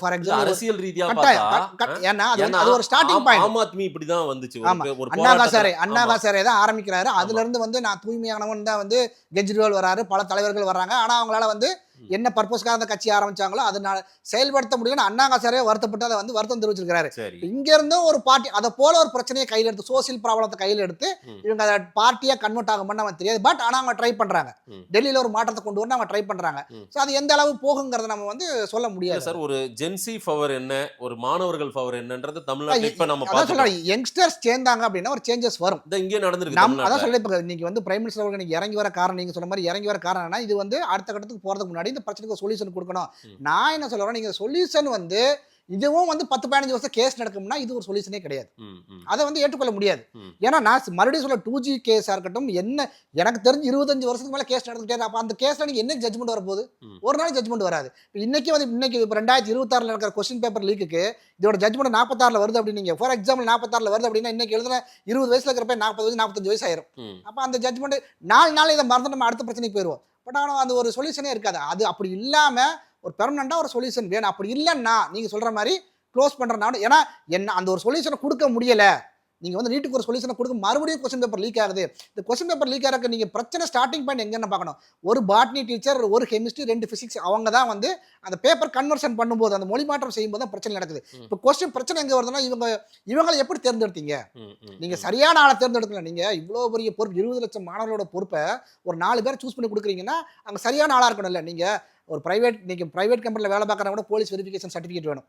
ஃபார் எக்ஸாம்பிள் அரசியல் ரீதியா பார்த்தா ஏன்னா அது ஒரு ஸ்டார்டிங் பாயிண்ட். ஆம் ஆத்மி இப்படி தான் வந்துச்சு. ஒரு அண்ணா ஹசாரே தான் ஆரம்பிக்கிறாரு. அதுல இருந்து வந்து நான் தூய்மையானவன் தான் வந்து கெஜ்ரிவால் வராரு, பல தலைவர்கள் வர்றாங்க. ஆனா அவங்களால வந்து என்ன பர்பஸ்க்காக அந்த கட்சி ஆரம்பிச்சாங்களோ அதனால செயல்படுத்த முடியும். அண்ணா ஹசாரே வருத்தப்பட்டு அதை வந்து வருத்தம் தெரிவிச்சிருக்காரு. இங்க இருந்தும் ஒரு பார்ட்டி அதை போல ஒரு பிரச்சனையை கையில் எடுத்து சோசியல் ப்ராப்ளத்தை கையில் எடுத்து இவங்க அதை பார்ட்டியா கன்வெர்ட் ஆக பண்ண தெரியாது. பட் ஆனா அவங்க ட்ரை பண்றாங்க, டெல்லியில ஒரு மாற்றத்தை கொண்டு வரணும் அவங்க ட்ரை பண்றாங்க. அது எந்த அளவு போகுங்கிறத நம்ம வந்து சொல்ல முடியாது சார். ஒரு ஜென்சி பவர் என்ன, ஒரு மாணவர்கள் பவர் என்னன்றது தமிழ்நாட்டில் இப்ப நம்ம சொல்றோம். யங்ஸ்டர்ஸ் சேர்ந்தாங்க அப்படின்னா ஒரு சேஞ்சஸ் வரும். இங்கே நடந்திருக்கு. அதான் சொல்ல இப்ப நீங்க வந்து பிரைம் மினிஸ்டர் அவர்கள் இறங்கி வர காரணம், நீங்க சொன்ன மாதிரி இறங்கி வர காரணம்னா இது வந்து அடுத்த கட்டத்துக்கு போறதுக்கு முன்னாடி பண்ணி இந்த பிரச்சனைக்கு ஒரு சொல்யூஷன் கொடுக்கணும். நான் என்ன சொல்றேன், நீங்க சொல்யூஷன் வந்து இதுவும் வந்து 10-15 வருஷம் கேஸ் நடக்கும்னா இது ஒரு சொல்யூஷனே கிடையாது. அதை வந்து ஏற்றுக்கொள்ள முடியாது. ஏன்னா நான் மறுபடியும் சொல்ல 2G கேஸா இருக்கட்டும், என்ன எனக்கு தெரிஞ்சு 25 வருஷத்துக்கு மேல கேஸ் நடந்துட்டே, அப்ப அந்த கேஸ்ல நீங்க என்ன ஜட்ஜ்மெண்ட் வரப்போகுது? ஒரு நாள் ஜட்ஜ்மெண்ட் வராது. இன்னைக்கு 2026 இருக்கிற கொஸ்டின் பேப்பர் லீக்குக்கு இதோட ஜட்ஜ்மெண்ட் 46 வருது அப்படி, நீங்க ஃபார் எக்ஸாம்பிள் 46 வருது அப்படின்னா இன்னைக்கு எழுதுன 20 வயசுல இருக்கிறப்ப 40 வயசு 45 வயசு ஆயிரும். அப்ப அந்த ஜட்ஜ்மெண்ட் 4 நாள் இதை மறந்து நம்ம அடுத்த பிரச்சனைக்கு போயிடுவோம். பட் ஆனால் அது ஒரு சொல்யூஷனே இருக்காது. அது அப்படி இல்லாம ஒரு பெர்மனண்டா ஒரு சொல்யூஷன் வேணும். அப்படி இல்லைன்னா நீங்க சொல்ற மாதிரி க்ளோஸ் பண்றனால, ஏன்னா என்ன அந்த ஒரு சொல்யூஷனை கொடுக்க முடியல, நீங்க வந்து நீட்டுக்கு ஒரு சொல்யூஷனை கொடுக்க மறுபடியும் கொஸ்டின் பேப்பர் லீக் ஆகுது. இந்த கொஸ்டின் பேப்பர் லீக் ஆகிறதுக்கு நீங்க பிரச்சனை ஸ்டார்டிங் பாயிண்ட் எங்கன்னு பார்க்கணும். ஒரு பாட்னி டீச்சர், ஒரு கெமிஸ்ட்ரி, 2 பிசிக்ஸ், அவங்க தான் வந்து அந்த பேப்பர் கன்வர்ஷன் பண்ணும்போது அந்த மொழி மாற்றம் செய்யும்போது தான் பிரச்சனை நடக்குது. இப்போ கொஸ்டின் பிரச்சனை எங்க வருதுன்னா இவங்களை எப்படி தேர்ந்தெடுத்தீங்க? நீங்க சரியான ஆளை தேர்ந்தெடுக்கல. நீங்க இவ்வளவு பெரிய பொறுப்பு 20 லட்சம் மாணவர்களோட பொறுப்பை ஒரு 4 பேரை சூஸ் பண்ணி கொடுக்குறீங்கன்னா அங்க சரியான ஆளா இருக்கணும்ல. நீங்க ஒரு பிரைவேட் கம்பெனியில் வேலை பார்க்கறவங்க கூட போலீஸ் வெரிஃபிகேஷன் சர்டிஃபிகேட் வேணும்.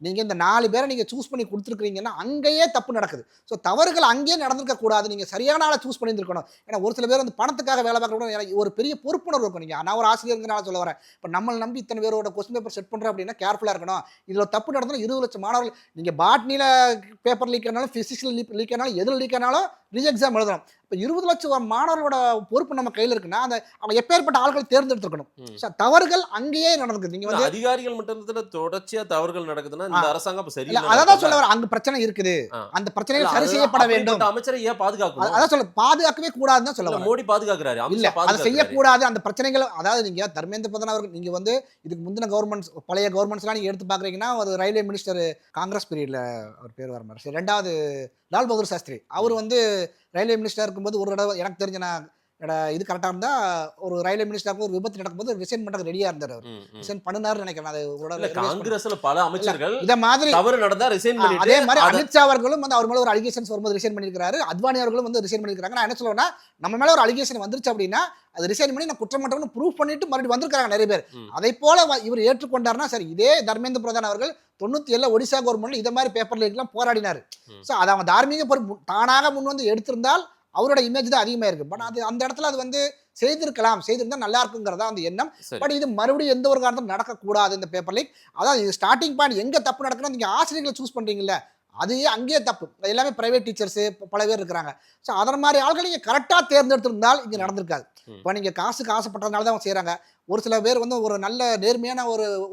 நீங்க இந்த 4 பேரை நீங்க சூஸ் பண்ணி கொடுத்துருக்கீங்கன்னா அங்கேயே தப்பு நடக்குது. ஸோ தவறுகள் அங்கேயே நடந்திருக்க கூடாது. நீங்க சரியான ஆளை சூஸ் பண்ணியிருக்கணும். ஏன்னா ஒரு சில பேர் வந்து பணத்துக்காக வேலை பார்க்கறவங்க ஒரு பெரிய பொறுப்புணர்வு இருக்கும். நீங்க நான் ஒரு ஆசிரியருங்கனால சொல்ல வரேன். இப்போ நம்மளை நம்பி இத்தனை பேரோட கொஸ்டின் பேப்பர் செட் பண்றோம் அப்படின்னா கேர்ஃபுல்லா இருக்கணும். இதுல தப்பு நடந்தாலும் 20 லட்சம் மாணவர்கள், நீங்க பாட்னில பேப்பர் லீக் ஆனாலும், பிசிக்ஸ்ல லீக் ஆனாலும், எதில் லீக் ஆனாலும் ரீ எக்ஸாம் எழுதணும். இப்போ 20 லட்சம் மாணவர்களோட பொறுப்பு நம்ம கையில் இருக்குன்னா அந்த அவங்க எப்பேற்பட்ட ஆட்களை தேர்ந்தெடுத்துக்கணும். தவறுகள் அங்கேயே நடக்குது. நீங்க வந்து அதிகாரிகள் மட்டும் தொடர்ச்சியா தவறுகள் நடக்குதுன்னா இந்த அரசாங்கம் சரியில்லை. அதான் சொல்ல வர, அங்க பிரச்சனை இருக்குது. அந்த பிரச்சனைகள் சரி செய்யப்பட வேண்டும். அமைச்சரை ஏன் பாதுகாக்கணும்? அதான் சொல்ல, பாதுகாக்கவே கூடாதுன்னு சொல்ல வர. மோடி பாதுகாக்கிறாரு, இல்ல அதை செய்யக்கூடாது. அந்த பிரச்சனைகள், அதாவது நீங்க தர்மேந்திர பிரதான் அவர்கள், நீங்க வந்து இதுக்கு முந்தின கவர்மெண்ட்ஸ், பழைய கவர்மெண்ட்ஸ்லாம் நீங்க எடுத்து பாக்குறீங்கன்னா, ஒரு ரயில்வே மினிஸ்டர் காங்கிரஸ் பீரியட்ல அவர் பேர் வர மாதிரி, ரெண்டாவது லால் பகதூர் சாஸ்திரி, அவர் வந்து ரயில்வே மினிஸ்டர் இருக்கும்போது ஒரு தடவை எனக்கு தெரிஞ்ச நான் இது கரெக்டாக இருந்தா ஒரு ரயில்வே மினிஸ்டருக்கு ஒரு விபத்து நடக்கும்போது ரிசைன் பண்றதுக்கு ரெடியா இருந்தார். அவர் ரிசைன் பண்ணினாரு நினைக்கிறேன். அது காங்கிரஸ்ல பல அமைச்சர்கள் இத மாதிரி தவறு நடந்தா ரிசைன் பண்ணிட்டு, அதே மாதிரி அமித்ஷா அவர்களும் வந்து அவர் மேல ஒரு அலிகேஷன்ஸ் வரும்போது ரிசைன் பண்ணிருக்காரு. அத்வானி அவர்களும் வந்து ரிசைன் பண்ணிருக்காங்க. நான் என்ன சொல்லுவேன்னா, நம்ம மேல ஒரு அலிகேஷன் வந்துருச்சு அப்படின்னா அது ரிசைன் பண்ணி நான் குற்றமற்றவன்னு ப்ரூவ் பண்ணிட்டு மறுபடியும் வந்திருக்காங்க நிறைய பேர். அதை போல இவர் ஏற்றுக்கொண்டாருன்னா சரி. இதே தர்மேந்திர பிரதான் அவர்கள் 97 ஒடிசா கவர்மெண்ட்ல இதை மாதிரி பேப்பர் லீக்லாம் போராடினாரு. ஸோ அதை அவங்க தார்மீக பொறுப்பு தானாக முன் வந்து எடுத்திருந்தால் அவரோட இமேஜ் தான் அதிகமாக இருக்கு. பட் அது அந்த இடத்துல அது வந்து செய்திருந்தா நல்லா இருக்குங்கிறதா அந்த எண்ணம். பட் இது மறுபடியும் எந்த ஒரு காரணத்தும் நடக்கக்கூடாது இந்த பேப்பர் லீக். அதாவது இது ஸ்டார்டிங் பாயிண்ட் எங்க தப்பு நடக்குன்னா, நீங்க ஆசிரியர்களை சூஸ் பண்றீங்கல்ல, அது அங்கேயே தப்பு. எல்லாமே பிரைவேட் டீச்சர்ஸ் பல பேர் இருக்கிறாங்க. ஸோ அதன் மாதிரி ஆட்கள் நீங்க கரெக்டாக தேர்ந்தெடுத்திருந்தால் இங்கே நடந்திருக்காது. இப்போ நீங்க காசுக்கு ஆசைப்பட்டதுனால தான் அவங்க செய்யறாங்க. ஒரு சில பேர் வந்து ஒரு நல்ல நேர்மையான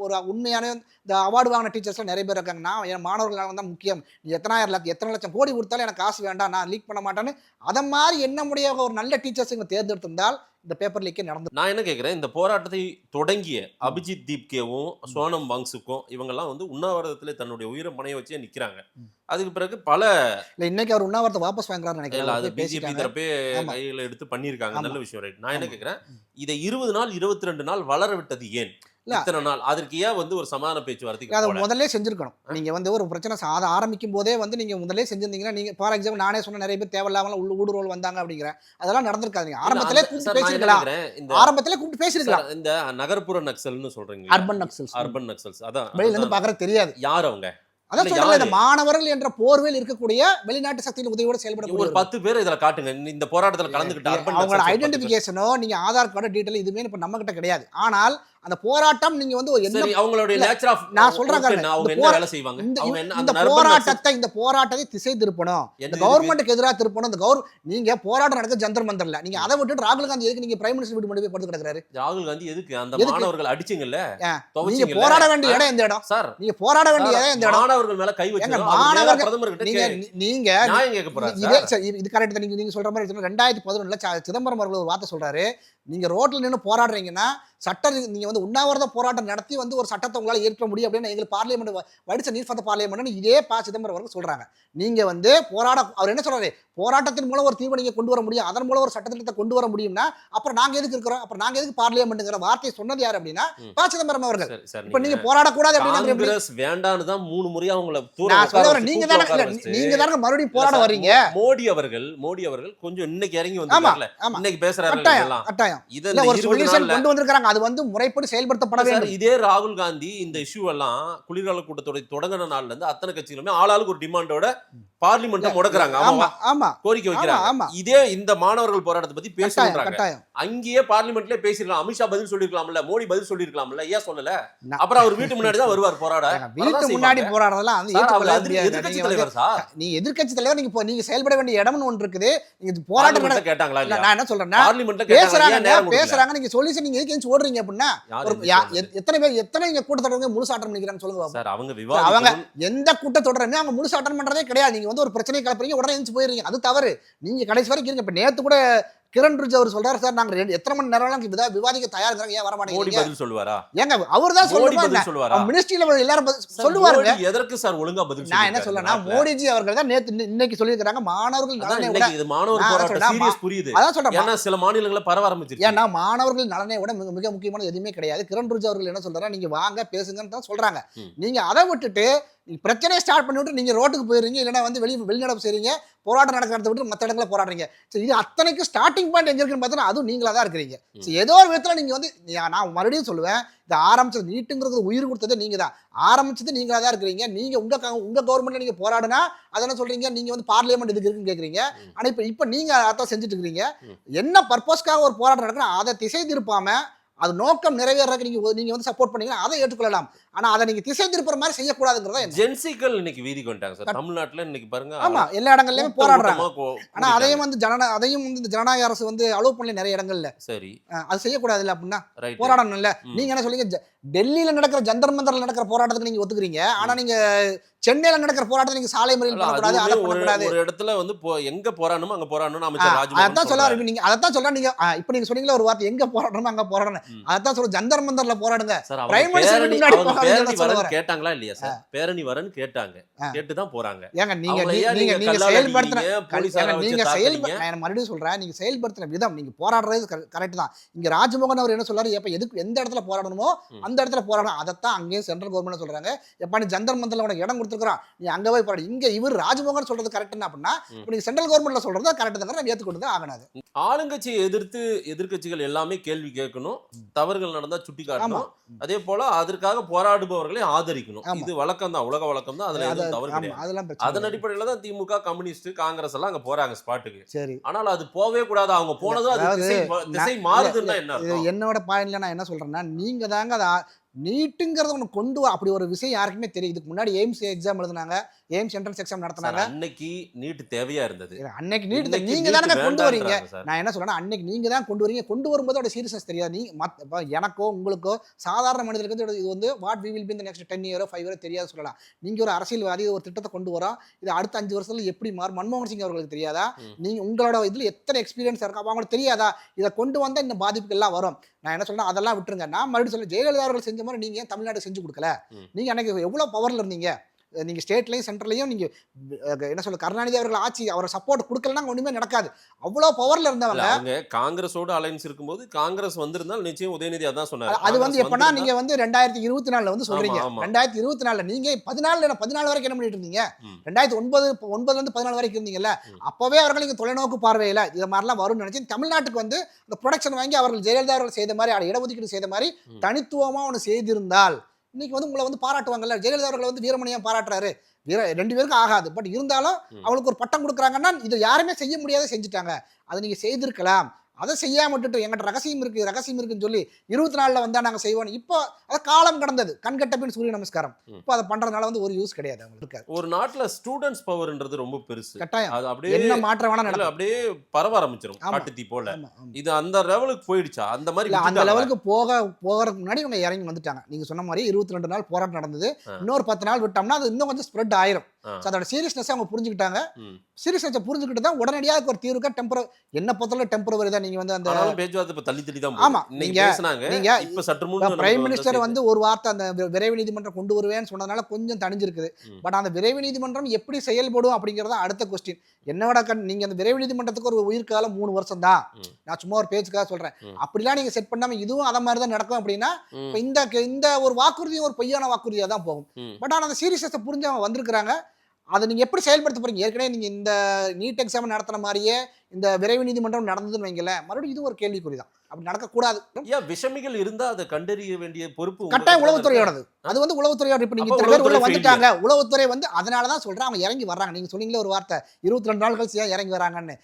ஒரு உண்மையான இந்த அவார்டு வாங்கின டீச்சர்ஸ்லாம் நிறைய பேர் இருக்காங்க. நான் என் மாணவர்கள் தான் முக்கியம், நீ எத்தனை லட்சம் கோடி கொடுத்தாலும் எனக்கு காசு வேண்டாம், நான் லீக் பண்ண மாட்டேன்னு அதை மாதிரி எண்ணமுடைய ஒரு நல்ல டீச்சர்ஸ் இங்கே தேர்ந்தெடுத்திருந்தால் இந்த பேப்பர் லீக்கே நடந்து. நான் என்ன கேட்குறேன், இந்த போராட்டத்தை தொடங்கிய அபிஜித் தீப்கேவும் சோனம் வாங்சுக்கும் இவங்கெல்லாம் வந்து உண்ணாவிரதத்திலே தன்னுடைய உயிரை பணைய வச்சே நிற்கிறாங்க. அதுக்கு பிறகு பல இன்னைக்கு அவர் உண்ணாவிரத்தை வாபஸ் வாங்குறாரு நினைக்கிறேன். அது பிஜேபி தரப்பே கையில் எடுத்து பண்ணியிருக்காங்க. நல்ல விஷயம். ரைட். நான் என்ன கேட்குறேன், இதை 20 நாள் 22 நாள் வளர விட்டது ஏன்? இத்தனை நாள் அதற்கு ஏன் வந்து ஒரு சமாதான பேச்சுவார்த்தைக்கு அதை முதல்ல செஞ்சிருக்கணும். நீங்க வந்து ஒரு பிரச்சனை ஆரம்பிக்கும் போதே வந்து நீங்க முதல்ல செஞ்சிருந்தீங்கன்னா, நீங்க ஃபார் எக்ஸாம்பிள் நானே சொன்ன நிறைய பேர் தேவையில்லாம ஊடுருவல் வந்தாங்க அப்படிங்கிறேன், அதெல்லாம் நடந்திருக்காது. நீங்க ஆரம்பத்திலே கூப்பிட்டு பேசிருக்கலாம். இந்த நகர்ப்புற நக்சல்னு சொல்றீங்க, அர்பன் நக்சல்ஸ் அதான் வெளியில இருந்து பாக்குறது தெரியாது யார் அவங்க. அதான் சொல்றேன், இந்த மாணவர்கள் என்ற போர்வையில் இருக்கக்கூடிய வெளிநாட்டு சக்தியின் உதவியோட செயல்பட ஒரு 10 பேர் இதுல காட்டுங்க, இந்த போராட்டத்தில் கலந்துக்கிட்டு அவங்களோட ஐடென்டிபிகேஷனோ நீங்க ஆதார் கார்டு டீடைல் இதுமே இப்ப நம்ம கிட்ட கிடையாது. ஆனால் அந்த போராட்டம் நீங்க வந்து அவங்களுடைய நேச்சர் ஆஃப் நான் சொல்றேன், அவங்க என்ன வேலை செய்வாங்க, இந்த போராட்டத்தை திசை திருப்பணும், இந்த கவர்மெண்ட்டுக்கு எதிராக திருப்பணும். இந்த நீங்க போராட்டம் நடக்க ஜந்தர் மந்தர்ல, நீங்க அதை விட்டுட்டு ராகுல் காந்தி எதுக்கு நீங்க பிரைம் மினிஸ்டர் வீட்டு கொண்டு போய் படுத்து கிடக்குறாரு? ராகுல் காந்தி எதுக்கு அந்த மாணவர்கள் அடிச்சீங்கல்ல, நீங்க போராட வேண்டிய இடம் எந்த இடம் சார்? நீங்க போராட வேண்டிய இடம் எந்த இடம்? மாணவர்கள் மேல கை வச்சு பிரதமர் கிட்ட நீங்க நியாயம் கேட்க போறாங்க. இது கரெக்ட். நீங்க சொல்ற மாதிரி 2011 சிதம்பரம் அவர்கள் ஒரு வார்த்தை சொல்றாரு, நீங்க ரோட்ல நின்று போராடுறீங்கன்னா சட்டம், நீங்க வந்து உண்ணாவிரத போராட்டம் நடத்தி வந்து ஒரு சட்டத்தை உங்களால் ஏற்க முடியும் அப்படின்னு எங்களுக்கு பார்லிமெண்ட் வடிச்ச நீட் ஃபார் த பார்லிமெண்ட் இதே சிதம்பரம் அவர்கள் சொல்றாங்க. நீங்க வந்து அவர் என்ன சொல்றாரு, போராட்டத்தின் மூலம் ஒரு தீர்வை நீங்க கொண்டு வர முடியும், அதன் மூலம் ஒரு சட்டத்திட்டத்தை கொண்டு வர முடியும்னா அப்புறம் நாங்க எதுக்கு இருக்கிறோம், அப்புறம் நாங்க எதுக்கு பார்லிமெண்ட்ங்கிற வார்த்தையை சொன்னது யார் அப்படின்னா சிதம்பரம் அவர்கள். இப்ப நீங்க போராடக்கூடாது அப்படின்னு வேண்டான்னு தான் 3 முறையா உங்களை நீங்க தானே மறுபடியும் போராட வர்றீங்க. மோடி அவர்கள் கொஞ்சம் இன்னைக்கு இறங்கி வந்து இன்னைக்கு பேசுறாரு. கட்டாயம் இதை இல்ல இந்த ஒரு 20 சொல்யூஷன் நாள்ல கொண்டு வந்திருக்காங்க, அது வந்து முறைப்படி செயல்படுத்தப்பட சார், வேண்டும். இதே ராகுல் காந்தி இந்த இஷ்யூ எல்லாம் குளிர்கால கூட்டத்தோட தொடங்கின நாள்ல இருந்து அத்தனை கட்சிகளுமே ஆளாளுக்கு ஒரு டிமாண்டோட பார்லிமெண்ட்டை முடக்குறாங்க. ஆமா ஆமா, ஆமா கோரிக்கை வைக்கிறாங்க. ஆமா. இதே இந்த மாணவர்கள் போராட்டத்தை பத்தி கட்டாயம் பேசுறாங்க. கட்டாயம் அங்கேயே பார்லிமெண்ட்லயே பேசிருக்கலாம். அமித்ஷா பதில் சொல்லிருக்கலாம்ல, மோடி பதில் சொல்லிருக்கலாம்ல, ஏன் சொல்லல? நான் அப்புறம் அவர் வீட்டு முன்னாடி தான் வருவார் போராட. வீட்டு முன்னாடி போராடுறதெல்லாம் வந்து சார், ஏற்றுக்கொள்ள அவர் முடியாது. எதிர்க்கட்சி நீங்க தலைவர் சார். நீங்க எதிர்க்கட்சி தலைவர், நீங்க செயல்பட வேண்டிய இடம்னு ஒன்று இருக்குது. நீங்க போராட்டம் பார்லிமெண்ட்ல கேட்டாங்களா இல்ல, இல்லையா? நான் என்ன சொல்றேன்னா, பார்லிமெண்ட்ல கேட்டாங்க, ஏன் நேரம் கொடுக்கல? பேசுறாங்க, நீங்க சொல்யூஷன் நீங்க எதுக்கு ஓடுறீங்க அப்படின்னா, யார் ஒரு எதுக்கு சொல்றது? எத்தனை இங்க கூட்டத்தொடர் முழுசு அட்டன் பண்ணிக்கிறாங்க சொல்லுங்க பாப்போம். சார், அவங்க அவங்க விவாதிக்கணும். எந்த கூட்டத்தொடருமே அவங்க முழுசு அட்டன் பண்றதே கிடையாது. நீங்க வந்து ஒரு பிரச்சனை கிளப்புறீங்க, உடனே எழுந்து போயிடுறீங்க, அது தவறு. நீங்க கடைசி வரைக்கும் இருங்க. இப்ப நேத்து கூட கிரண் ரிஜிஜு அவர் சொல்றாரு, சார் நாங்க எத்தனை மணி நேரம் விவாதிக்க தயாரா ஏன் வர மோடி மாட்டேங்கிறீங்க? பதில் சொல்லுவாரா? ஏங்க அவர் தான் மோடி பதில் சொல்லுவாரா? மினிஸ்ட்ரியில எல்லாரும் சார், சொல்லுவாருங்க. மோடி எதற்கு சார் ஒழுங்கா பதில் நான் என்ன சொல்லிருக்காரு சொல்றேன்னா, நாட்டுல? மோடிஜி அவர்கள் தான் நேத்து இன்னைக்கு சொல்லியிருக்காங்க, மாணவர்கள் அதான் நலனை விட, இன்னைக்கு இது மாணவர் நான் போராட்டம் சொல்றேன், சீரியஸ் புரியுது. அதான் சொல்றேன், ஏன்னா சில மாநிலங்கள்ல பரவ ஆரம்பிச்சிருச்சு. ஏன்னா மாணவர்கள் நலனை விட மிக முக்கியமான எதுவுமே கிடையாது. கிரண் ரிஜிஜு அவர்கள் என்ன சொல்றாரு, நீங்க வாங்க பேசுங்கன்னு தான் சொல்றாங்க. நீங்க அதை விட்டுட்டு பிரச்சனையை ஸ்டார்ட் பண்ணி விட்டு நீங்க ரோட்டுக்கு போயிருங்க, இல்லைன்னா வந்து வெளிநடப்பு செய்றீங்க, போராட்டம் நடக்கிறத விட்டு மற்ற இடங்களை போராடுறீங்க. சரி, இது அத்தனைக்கு ஸ்டார்டிங் பாயிண்ட் எங்க இருக்குன்னு பார்த்தா அதுவும் நீங்களா தான் இருக்கிறீங்க. சரி, ஏதோ ஒரு விதத்துல நீங்க வந்து, நான் மறுபடியும் சொல்லுவேன், இது ஆரம்பிச்சது நீட்டுங்கிறது உயிர் கொடுத்ததே நீங்க தான். ஆரம்பிச்சது நீங்களா தான் இருக்கிறீங்க. நீங்க உங்க கவர்மெண்ட்ல நீங்க போராடுனா அதை என்ன சொல்றீங்க, நீங்க வந்து பார்லிமெண்ட் இதுக்கு இருக்குன்னு கேக்குறீங்க. ஆனா இப்ப நீங்க அதான் செஞ்சுட்டு இருக்கீங்க. என்ன பர்பஸ்க்காக ஒரு போராட்டம் நடக்குன்னா அதை திசை திருப்பாம அது நோக்கம் நிறைவேறதுக்கு நீங்க வந்து சப்போர்ட் பண்ணீங்கன்னா அதை ஏற்றுக்கொள்ளலாம். ஆனா அதை நீங்க திசை திருப்புற மாதிரி செய்யக்கூடாதுங்கிறதா ஜென்சிகள் இன்னைக்கு வீதிக்கு வந்துட்டாங்க சார். தமிழ்நாட்டுல இன்னைக்கு பாருங்க, ஆமா, எல்லா இடங்கள்லயுமே போராடுறாங்க. ஆனா அதையும் கூட்டிட்டாங்க. வந்து இந்த ஜனநாயக அரசு வந்து அலோவ் பண்ணல நிறைய இடங்கள்ல. சரி, அது செய்யக்கூடாது இல்ல அப்படின்னா ரைட். போராடணும் இல்ல. நீங்க என்ன சொல்றீங்க, டெல்லியில நடக்கிற ஜந்தர் மந்தர்ல நடக்கிற போராட்டத்துக்கு நீங்க ஒத்துக்கிறீங்க, ஆனா நீங்க சென்னையில நடக்கிற போராட்டத்தை நீங்க சாலை மறியல் பண்ணக்கூடாது, அதை பண்ணக்கூடாது. ஒரு இடத்துல வந்து எங்க போராடணுமோ அங்க போராடணும் அமைச்சர் அதான் சொல்ல ராஜ்மோகன் வரீங்க. நீங்க அதான் சொல்ல நீங்க இப்ப நீங்க சொன்னீங்களா ஒரு வார்த்தை, எங்க போராடணுமோ அங்க போராடணும். அதான் சொல்ல, ஜந்தர் மந்தர்ல போராடுங்க. சார். பிரைம் மினிஸ்டர் முன்னாடி போராடுங்க கேட்டாங்களா இல்லையா சார்? பேரணி வரன்னு கேட்டாங்க, கேட்டுதான் போறாங்க. ஏங்க நீங்க அவங்கள ஏன் நீங்க நீங்க நீங்க கல்லால செயல்படுத்தின அடிக்கிறீங்க, போலீஸார வச்சு நீங்க தாக்குறீங்க? நான் மறுபடியும் சொல்றேன், நீங்க செயல்படுத்தின விதம், நீங்க போராடுறது கரெக்ட் தான். இங்க ராஜ்மோகன் அவர் என்ன சொல்றாரு, எப்ப எதுக்கு எந்த இடத்துல போராடணுமோ அந்த இடத்துல போராடணும். அதைத்தான் அங்கேயும் சென்ட்ரல் கவர்மெண்ட் சொல்றாங்க. எப்ப நீ ஜந்தர் மந்தர்ல உனக்கு இடம் கொடுத்துருக்கான், நீ அங்க போய் போராடு. இங்க இவர் ராஜ்மோகன் சொல்றது கரெக்ட் அப்படின்னா, இப்ப நீங்க சென்ட்ரல் கவர்மெண்ட்ல சொல்றது கரெக்ட் தான், நம்ம ஏத்துக்கொண்டு தான் ஆகணும். ஆளுங்கட்சியை எதிர்த்து எதிர்க்கட்சிகள் எல்லாமே கேள்வி கேட்கணும், தவறுகள் நடந்தா சுட்டி காட்டணும், அதே போல அதற்காக போராடுபவர்களை ஆதரிக்கணும். இது வழக்கம் தான், உலக வழக்கம் தான். அதுல எதுவும் தவறு கிடையாது. அதெல்லாம் அதன் அடிப்படையில தான் திமுக, கம்யூனிஸ்ட், காங்கிரஸ் எல்லாம் அங்க போறாங்க ஸ்பாட்டுக்கு. சரி, ஆனால் அது போவே கூடாது. அவங்க போனதும் அது திசை மாறுதுன்னா என்ன அர்த்தம்? என்னோட பாயிண்ட்ல நான் என்ன சொல்றேன்னா, நீங்க தாங்க அதை நீட்டுங்கிறத ஒன்று கொண்டு அப்படி ஒரு விஷயம் யாருக்குமே தெரியும். இதுக்கு முன்னாடி எய்ம்ஸ் எக்ஸாம் எழுதுனாங்க, எய்ம்ஸ் என்ட்ரன்ஸ் எக்ஸாம் நடத்தினாங்க. அன்னைக்கு நீட் தேவையா இருந்தது. அன்னைக்கு நீட் நீங்க தானே கொண்டு வரீங்க. நான் என்ன சொல்றேன்னா, அன்னைக்கு நீங்க தான் கொண்டு வரீங்க. கொண்டு வரும்போது அதோட சீரியஸ்னஸ் தெரியாது. நீ எனக்கோ உங்களுக்கோ சாதாரண மனிதர்களுக்கு இது வந்து வாட் வி வில் பி இந்த நெக்ஸ்ட் 10 இயரோ 5 இயரோ தெரியாது சொல்லலாம். நீங்க ஒரு அரசியல்வாதி ஒரு திட்டத்தை கொண்டு வரோம், இது அடுத்த 5 வருஷத்துல எப்படி மாறும், மன்மோகன் சிங் அவர்களுக்கு தெரியாதா? நீங்க உங்களோட இதுல எத்தனை எக்ஸ்பீரியன்ஸ் இருக்கா அவங்களுக்கு தெரியாதா? இதை கொண்டு வந்தா இந்த பாதிப்புகள் எல்லாம் வரும். நான் என்ன சொல்றேன், அதெல்லாம் விட்டுருங்க. நான் மறுபடியும் சொல்ல, ஜெயலலிதா அவர்கள் செஞ்ச மாதிரி நீங்க ஏன் தமிழ்நாடு செஞ்சு கொடுக்கல? நீங்க அன்னைக்கு எவ்வளவு பவர்ல இருந்தீங்க, நீங்க ஸ்டேட்லயும் சென்ட்ரலையும் நீங்க என்ன சொல்ல, கருணாநிதி அவர்கள் ஆட்சி அவரை சப்போர்ட் கொடுக்கலன்னா ஒண்ணுமே நடக்காது. அவ்வளவு பவர்ல இருந்தவங்க காங்கிரஸோட அலைன்ஸ் இருக்கும்போது காங்கிரஸ் வந்திருந்தால் நிச்சயம் உதயநிதி அதான் சொன்னாரு. அது வந்து எப்பனா நீங்க வந்து 2024 வந்து சொல்றீங்க. 2024 நீங்க 14 வரைக்கும் என்ன பண்ணிட்டு இருந்தீங்க? 2009 இருந்து 14 வரைக்கும் இருந்தீங்கல்ல, அப்பவே அவர்கள் இங்க தொலைநோக்கு பார்வையில இது மாதிரிலாம் வரும்னு நினைச்சு தமிழ்நாட்டுக்கு வந்து இந்த ப்ரொடக்ஷன் வாங்கி அவர்கள் ஜெயலலிதா அவர்கள் செய்த மாதிரி இடஒதுக்கீடு செய்த மாதிரி தனித்துவமா ஒன்று செய்திருந்தால் இன்னைக்கு வந்து உங்களை வந்து பாராட்டுவாங்கல்ல. ஜெயலலிதா அவர்களை வந்து வீரமணியா பாராட்டுறாரு, ரெண்டு பேருக்கும் ஆகாது. பட் இருந்தாலும் அவங்களுக்கு ஒரு பட்டம் கொடுக்குறாங்கன்னா இது யாருமே செய்ய முடியாத செஞ்சுட்டாங்க. அதை நீங்க செய்திருக்கலாம். அதை செய்யாம விட்டுட்டு எங்கிட்ட ரகசியம் இருக்குன்னு சொல்லி 24 வந்தா நாங்க செய்வோம். இப்போ அதை காலம் கடந்தது, கண்கட்ட பின் சூரிய நமஸ்காரம். இப்போ அதை பண்றதுனால வந்து ஒரு யூஸ் கிடையாது அவங்களுக்கு. ஒரு நாட்டுல ஸ்டூடெண்ட்ஸ் பவர்ன்றது ரொம்ப பெருசு. கட்டாயம் அது அப்படியே என்ன மாற்றம் வேணா நடக்கும், அப்படியே பரவ ஆரம்பிச்சிடும் காட்டுத்தீ போல. இது அந்த லெவலுக்கு போயிடுச்சா? அந்த மாதிரி அந்த லெவலுக்கு போகிறதுக்கு முன்னாடி இவங்க இறங்கி வந்துட்டாங்க. நீங்க சொன்ன மாதிரி 22 நாள் போராட்டம் நடந்தது. இன்னொரு 10 நாள் விட்டோம்னா அது இன்னும் கொஞ்சம் ஸ்ப்ரெட் ஆயிரும். அதோட சீரியஸ்னஸ் அவங்க புரிஞ்சுக்கிட்டாங்க. சீரியஸ்னஸ் புரிஞ்சுக்கிட்டு தான் உடனடியாக ஒரு தீர்வுக்கா என்ன பொறுத்தவரை டெம்பரவரி தான். நீங்க வந்து அந்த பேச்சுவார்த்தை தள்ளி தான். ஆமா, நீங்க இப்ப சற்று முன் பிரைம் மினிஸ்டர் வந்து ஒரு வார்த்தை அந்த விரைவு நீதிமன்றம் கொண்டு வருவேன்னு சொன்னதுனால கொஞ்சம் தணிஞ்சிருக்குது. பட் அந்த விரைவு நீதிமன்றம் எப்படி செயல்படும் அப்படிங்கறத அடுத்த கொஸ்டின். என்னோட நீங்க அந்த விரைவு நீதிமன்றத்துக்கு ஒரு உயிர்காலம் 3 வருஷம் தான். நான் சும்மா ஒரு பேச்சுக்காக சொல்றேன். அப்படிலாம் நீங்க செட் பண்ணாம இதுவும் அத மாதிரி தான் நடக்கும் அப்படின்னா இந்த ஒரு வாக்குறுதியும் ஒரு பொய்யான வாக்குறுதியா தான் போகும். பட் ஆனா அந்த சீரியஸை புரிஞ்சு அவங்க வந்திருக்கிறாங்க. அதை நீங்க எப்படி செயல்படுத்த போறீங்க? ஏற்கனவே நீங்க இந்த நீட் எக்ஸாம் நடத்துற மாதிரியே இந்த விரைவு நீதிமன்றம் நடந்ததுன்னு வைங்கல, மறுபடியும் இது ஒரு கேள்விக்குறி தான். அப்படி நடக்கக்கூடாது. ஏன் விஷமிகள் இருந்தா அதை கண்டறிய வேண்டிய பொறுப்பு கட்டாயம் உளவுத்துறையோடது. அது வந்து உளவுத்துறையோட. இப்ப நீங்க இத்தனை பேர் உள்ள வந்துட்டாங்க, உளவுத்துறை வந்து அதனாலதான் சொல்றேன் அவங்க இறங்கி வர்றாங்க. நீங்க சொன்னீங்களே ஒரு வார்த்தை 22 நாள் கழிச்சு ஏன் இறங்கி வராங்கன்னு.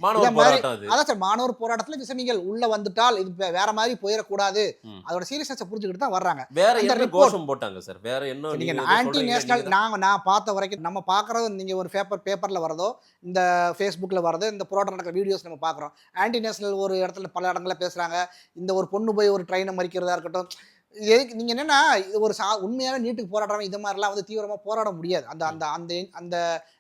அதான் சார், மாணவர் போராட்டத்துல விஷமிகள் உள்ள வந்துட்டால் இது வேற மாதிரி போயிடக்கூடாது, அதோட சீரியஸ்னஸ் புரிஞ்சுக்கிட்டு தான் வர்றாங்க. வேற என்ன கோஷம் போட்டாங்க சார்? வேற என்ன நீங்க ஆன்டி நேஷனல் நான் பார்த்த வரைக்கும் நம்ம பார்க்கறது, நீங்க ஒரு பேப்பர்ல வரதோ இந்த ஃபேஸ்புக்ல வரதோ இந்த போராட்டம் நடக்கிற வீடியோஸ் நம்ம பார்க்குறோம். ஆன்டி நேஷனல் ஒரு இடத்துல பல இடங்கள்ல பேசுறாங்க. இந்த ஒரு பொண்ணு போய் ஒரு ட்ரெயினை மறிக்கிறதா இருக்கட்டும். எதுக்கு நீங்கள் என்னென்னா ஒரு உண்மையாகவே நீட்டுக்கு போராடுறவங்க இது மாதிரிலாம் வந்து தீவிரமாக போராட முடியாது. அந்த அந்த அந்த அந்த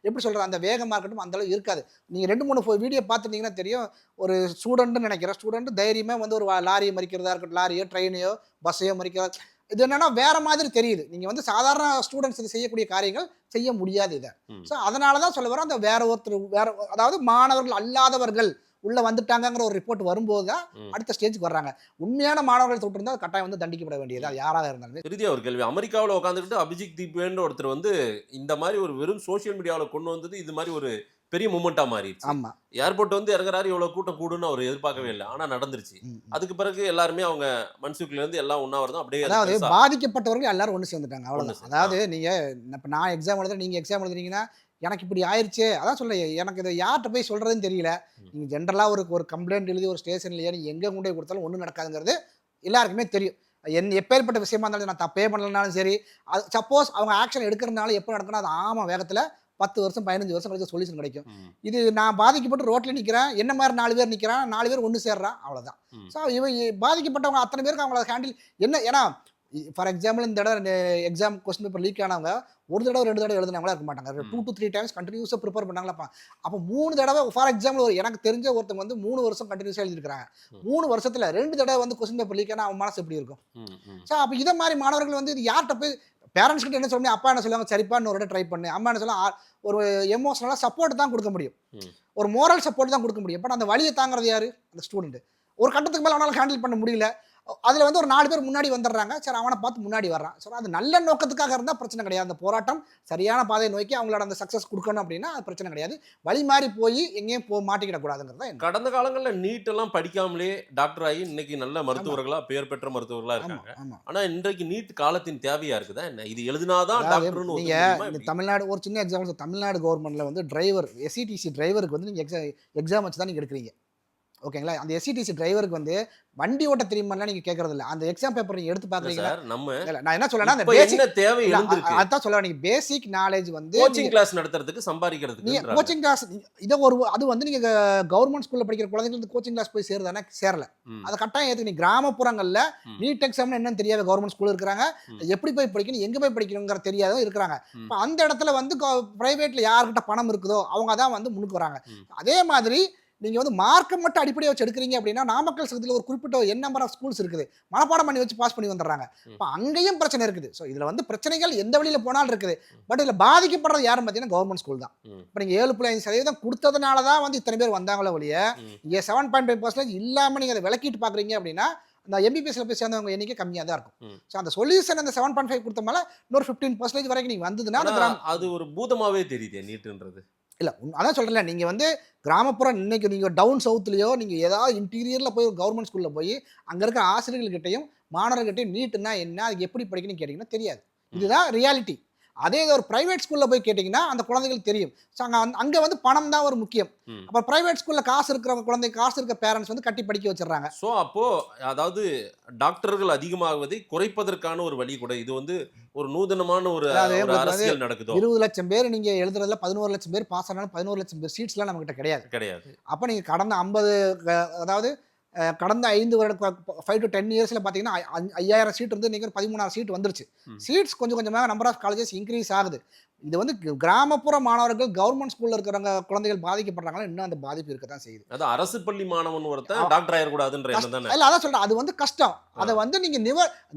எப்படி சொல்கிறது, அந்த வேகமாக இருக்கட்டும் அந்தளவு இருக்காது. நீங்கள் 2-3 வீடியோ பார்த்துட்டிங்கன்னா தெரியும். ஒரு ஸ்டூடெண்ட்டுன்னு நினைக்கிறேன், ஸ்டூடெண்ட் தைரியமாக வந்து ஒரு லாரியை மறிக்கிறதா இருக்கட்டும், லாரியோ ட்ரெயினையோ பஸ்ஸையோ மறிக்கிறதா. இது என்னன்னா வேற மாதிரி தெரியுது. நீங்கள் வந்து சாதாரண ஸ்டூடெண்ட்ஸ் இது செய்யக்கூடிய காரியங்கள் செய்ய முடியாது இதை. ஸோ அதனால தான் சொல்ல வரோம், அந்த வேற ஒருத்தர் வேற, அதாவது மாணவர்கள் அல்லாதவர்கள் உள்ள வந்துட்டாங்கிற ஒரு ரிப்போர்ட் வரும்போது தான் அடுத்த ஸ்டேஜுக்கு வர்றாங்க. உண்மையான மாணவர்கள் தொட்டு இருந்தால் கட்டாயம் வந்து தண்டிக்கப்பட வேண்டியது அது யாராக இருந்தாலும். இறுதியாக ஒரு கேள்வி. அமெரிக்காவில் உட்காந்துக்கிட்டு அபிஜித் தீபேன்னு ஒருத்தர் வந்து இந்த மாதிரி ஒரு வெறும் சோசியல் மீடியாவில் கொண்டு வந்தது இது மாதிரி ஒரு பெரிய மூமெண்டா மாறிடுச்சு. ஆமா, ஏர்போர்ட் வந்து இறங்குறாரு, இவ்வளவு கூட்டம் கூடுன்னு அவர் எதிர்பார்க்கவே இல்லை, ஆனா நடந்துருச்சு. அதுக்கு பிறகு எல்லாருமே அவங்க மன்சூக்கில இருந்து எல்லாம் உண்ணாவிரதம் அப்படியே. அதாவது பாதிக்கப்பட்டவர்கள் எல்லாரும் ஒன்று சேர்ந்துட்டாங்க, அவ்வளவுதான். அதாவது நீங்க இப்ப நான் எக்ஸாம் எழுதுறேன், நீங்க எக்ஸாம் எழுதுறீங்கன்னா எனக்கு இப்படி ஆயிடுச்சு, அதான் சொல்ல எனக்கு இதை யார்கிட்ட போய் சொல்றதுன்னு தெரியல. நீங்க ஜென்ரலா ஒரு கம்ப்ளைண்ட் எழுதி ஒரு ஸ்டேஷன்ல நீங்க எங்க கொண்டு போய் கொடுத்தாலும் ஒன்றும் நடக்காதுங்கிறது எல்லாருக்குமே தெரியும். எப்பேற்பட்ட விஷயமா இருந்தாலும் நான் தப்பே பண்ணலனாலும் சரி, அது சப்போஸ் அவங்க ஆக்ஷன் எடுக்கிறதுனால எப்போ நடக்கணும், அது ஆமாம் வேகத்தில் 10 வருஷம் 15 வருஷம் கழிச்சு சொல்யூஷன் கிடைக்கும். இது நான் பாதிக்கப்பட்டு ரோட்டில் நிற்கிறேன், என்ன மாதிரி 4 பேர் நிற்கிறான், 4 பேர் ஒன்று சேர்றான், அவ்வளோதான். ஸோ இவன் பாதிக்கப்பட்டவங்க அத்தனை பேருக்கு அவங்கள ஹேண்டில் என்ன, ஏன்னா ஃபார் எக்ஸாம்பிள் இந்த தடவை எக்ஸாம் கொஸ்டின் பேப்பர் லீக் ஆனவங்க ஒரு தடவை 2 தடவை எழுதுனவங்களா இருக்க மாட்டாங்க. 2 to 3 டைம்ஸ் கண்டினியூஸாக ப்ரிப்பேர் பண்ணாங்களா. அப்போ 3 தடவை ஃபார் எக்ஸாம்பிள் எனக்கு தெரிஞ்ச ஒருத்தவங்க வந்து 3 வருஷம் கண்டினியூஸாக எழுதிருக்காங்க. 3 வருஷத்தில் 2 தடவை வந்து கொஸ்டின் பேப்பர் லீக் ஆனால் அவன் மனசு எப்படி இருக்கும்? ஸோ அப்போ இதை மாதிரி மாணவர்கள் வந்து இது யார்கிட்ட போய் பேரண்ட்ஸ் கிட்ட என்ன சொல்லணும், அப்பா என்ன சொல்லுவாங்க, சரிப்பா இன்னொரு ட்ரை பண்ணு, அம்மா என்ன சொல்லுவாங்க, ஒரு எமோஷனலாக சப்போர்ட் தான் கொடுக்க முடியும், ஒரு மோரல் சப்போர்ட் தான் கொடுக்க முடியும். பட் அந்த வழியை தாங்கிறது யாரு? அந்த ஸ்டூடெண்ட். ஒரு கட்டத்துக்கு மேலே அவனால் ஹேண்டில் பண்ண முடியல, அதில் வந்து ஒரு 4 பேர் முன்னாடி வந்துடுறாங்க, சரி அவனை பார்த்து முன்னாடி வர்றான். ஸோ அது நல்ல நோக்கத்துக்காக இருந்தால் பிரச்சனை கிடையாது. அந்த போராட்டம் சரியான பாதையை நோக்கி அவங்களோட அந்த சக்ஸஸ் கொடுக்கணும் அப்படின்னா அது பிரச்சனை கிடையாது. வழி மாறி போய் எங்கேயும் மாட்டிக்கிடக்கூடாதுங்கிறதா. கடந்த காலங்களில் நீட் எல்லாம் படிக்காமலே டாக்டர் ஆகி இன்னைக்கு நல்ல மருத்துவர்களா, பெயர் பெற்ற மருத்துவர்களா இருக்காங்க. ஆனால் இன்றைக்கு நீட் காலத்தின் தேவையா இருக்குதா என்ன? இது எழுதினாதான் டாக்டர்னு. நீங்கள் தமிழ்நாடு ஒரு சின்ன எக்ஸாம்பிள், தமிழ்நாடு கவர்மெண்ட்ல வந்து டிரைவர் SCTC டிரைவருக்கு வந்து நீங்கள் எக்ஸாம் வச்சு தான் நீங்கள் எடுக்கிறீங்க, ஓகேங்களா? அந்த SCTC டிரைவருக்கு வந்து வண்டி ஓட்ட தெரியுமாலாம் நீங்க கேக்குறது இல்ல. அந்த எக்ஸாம் பேப்பர் நீங்க எடுத்து பாக்குறீங்களா? நான் என்ன சொல்றேன்னா அந்த என்ன தேவை எழுந்திருக்கு, அதான் சொல்றேன். நீங்க பேசிக் நாலேஜ் வந்து கோச்சிங் கிளாஸ் நடத்துறதுக்கு சம்பாதிக்கிறதுக்கு, நீங்க கோச்சிங் கிளாஸ் இத ஒரு அது வந்து நீங்க கவர்மெண்ட் ஸ்கூல்ல படிக்கிற குழந்தைகளுக்கு கோச்சிங் கிளாஸ் போய் சேருதானே? சேரல. அத கட்டாயம் ஏத்துக்கு. நீ கிராமப்புறங்கள்ல நீட் எக்ஸாம்னு என்னன்னு தெரியாத கவர்மெண்ட் ஸ்கூல் இருக்காங்க, எப்படி போய் படிக்கணும், எங்க போய் படிக்கணுங்கிற தெரியாதவங்க இருக்காங்க. அந்த இடத்துல வந்து பிரைவேட்ல யார்கிட்ட பணம் இருக்குதோ அவங்க தான் வந்து முன்னுக்கு வராங்க. அதே மாதிரி நீங்க வந்து மார்க்கை மட்டும் அடிப்படையாக வச்சு எடுக்கிறீங்க அப்படின்னா நாமக்கல் சகதியில் ஒரு குறிப்பிட்ட என் நம்பர் ஆஃப் ஸ்கூல்ஸ் இருக்குது, மனப்பாடம் பண்ணி வச்சு பாஸ் பண்ணி வந்துடுறாங்க. இப்போ அங்கேயும் பிரச்சனை இருக்குது. ஸோ இதில் வந்து பிரச்சனைகள் எந்த வழியில் போனாலும் இருக்குது. பட் இதில் பாதிக்கப்படுறது யாரும் பார்த்தீங்கன்னா கவர்மெண்ட் ஸ்கூல் தான். இப்போ நீங்கள் 7.5% கொடுத்ததுனால தான் வந்து இத்தனை பேர் வந்தாங்களோ ஒழிய இங்கே 7.5% இல்லாமல் நீங்கள் அதை விளக்கிட்டு பார்க்குறீங்க அப்படின்னா அந்த MBBSல போய் சேர்ந்தவங்க எண்ணிக்கை கம்மியாக தான் இருக்கும். ஸோ அந்த சொல்யூஷன் அந்த 7.5 கொடுத்த மேலே இன்னொரு 15% வரைக்கும் நீங்கள் வந்ததுன்னா அது ஒரு பூதமாகவே தெரியுது நீட்டுன்றது. இல்லை அதான் சொல்கிறேன், நீங்கள் வந்து கிராமப்புறம் இன்னைக்கு நீங்கள் டவுன் சவுத்துலேயோ நீங்கள் ஏதாவது இன்டீரியரில் போய் ஒரு கவர்மெண்ட் ஸ்கூலில் போய் அங்கே இருக்கிற ஆசிரியர்கள்கிட்டையும் மாணவர்கிட்டையும் நீட்டுன்னா என்ன, அதுக்கு எப்படி படிக்கணும்னு கேட்டிங்கன்னா தெரியாது. இதுதான் ரியாலிட்டி. அதே ஒரு பிரைவேட் ஸ்கூலில் போய் கேட்டிங்கன்னா அந்த குழந்தைகள் தெரியும். ஸோ அங்கே வந்து பணம் தான் ஒரு முக்கியம். அப்போ பிரைவேட் ஸ்கூலில் காசு இருக்கிறவங்க குழந்தை, காசு இருக்கிற பேரண்ட்ஸ் வந்து கட்டி படிக்க வச்சிடறாங்க. ஸோ அப்போது அதாவது டாக்டர்கள் அதிகமாகுவதை குறைப்பதற்கான ஒரு வழி கூட இது வந்து ஒரு நூதனமான ஒரு அரசியல் நடக்குது. 20 லட்சம் பேர் நீங்கள் எழுதுறதுல 11 லட்சம் பேர் பாஸ் ஆனாலும் 11 லட்சம் பேர் சீட்ஸ்லாம் நம்மகிட்ட கிடையாது. அப்போ நீங்கள் கடந்த 50 அதாவது கடந்த 5 to 10 இயர்ஸில் பார்த்தீங்கன்னா 5000 சீட் இருந்து நீங்கள் 13,000 சீட் வந்துருச்சு. சீட்ஸ் கொஞ்சம் கொஞ்சமாக நம்பர் ஆஃப் காலேஜஸ் இன்க்ரீஸ் ஆகுது. இது வந்து கிராமப்புற மாணவர்கள் கவர்மெண்ட் ஸ்கூல்ல இருக்கிறவங்க குழந்தைகள் பாதிக்கப்படுறாங்களா, இன்னும் அந்த பாதிப்பு இருக்க தான் செய்யுது. அது அரசு பள்ளி மாணவன் ஒருத்தன் டாக்டர் ஆயிடக்கூடாதுன்ற எண்ணம் தானே? இல்லை அதான் சொல்கிறேன், அது வந்து கஷ்டம். அதை வந்து நீங்கள்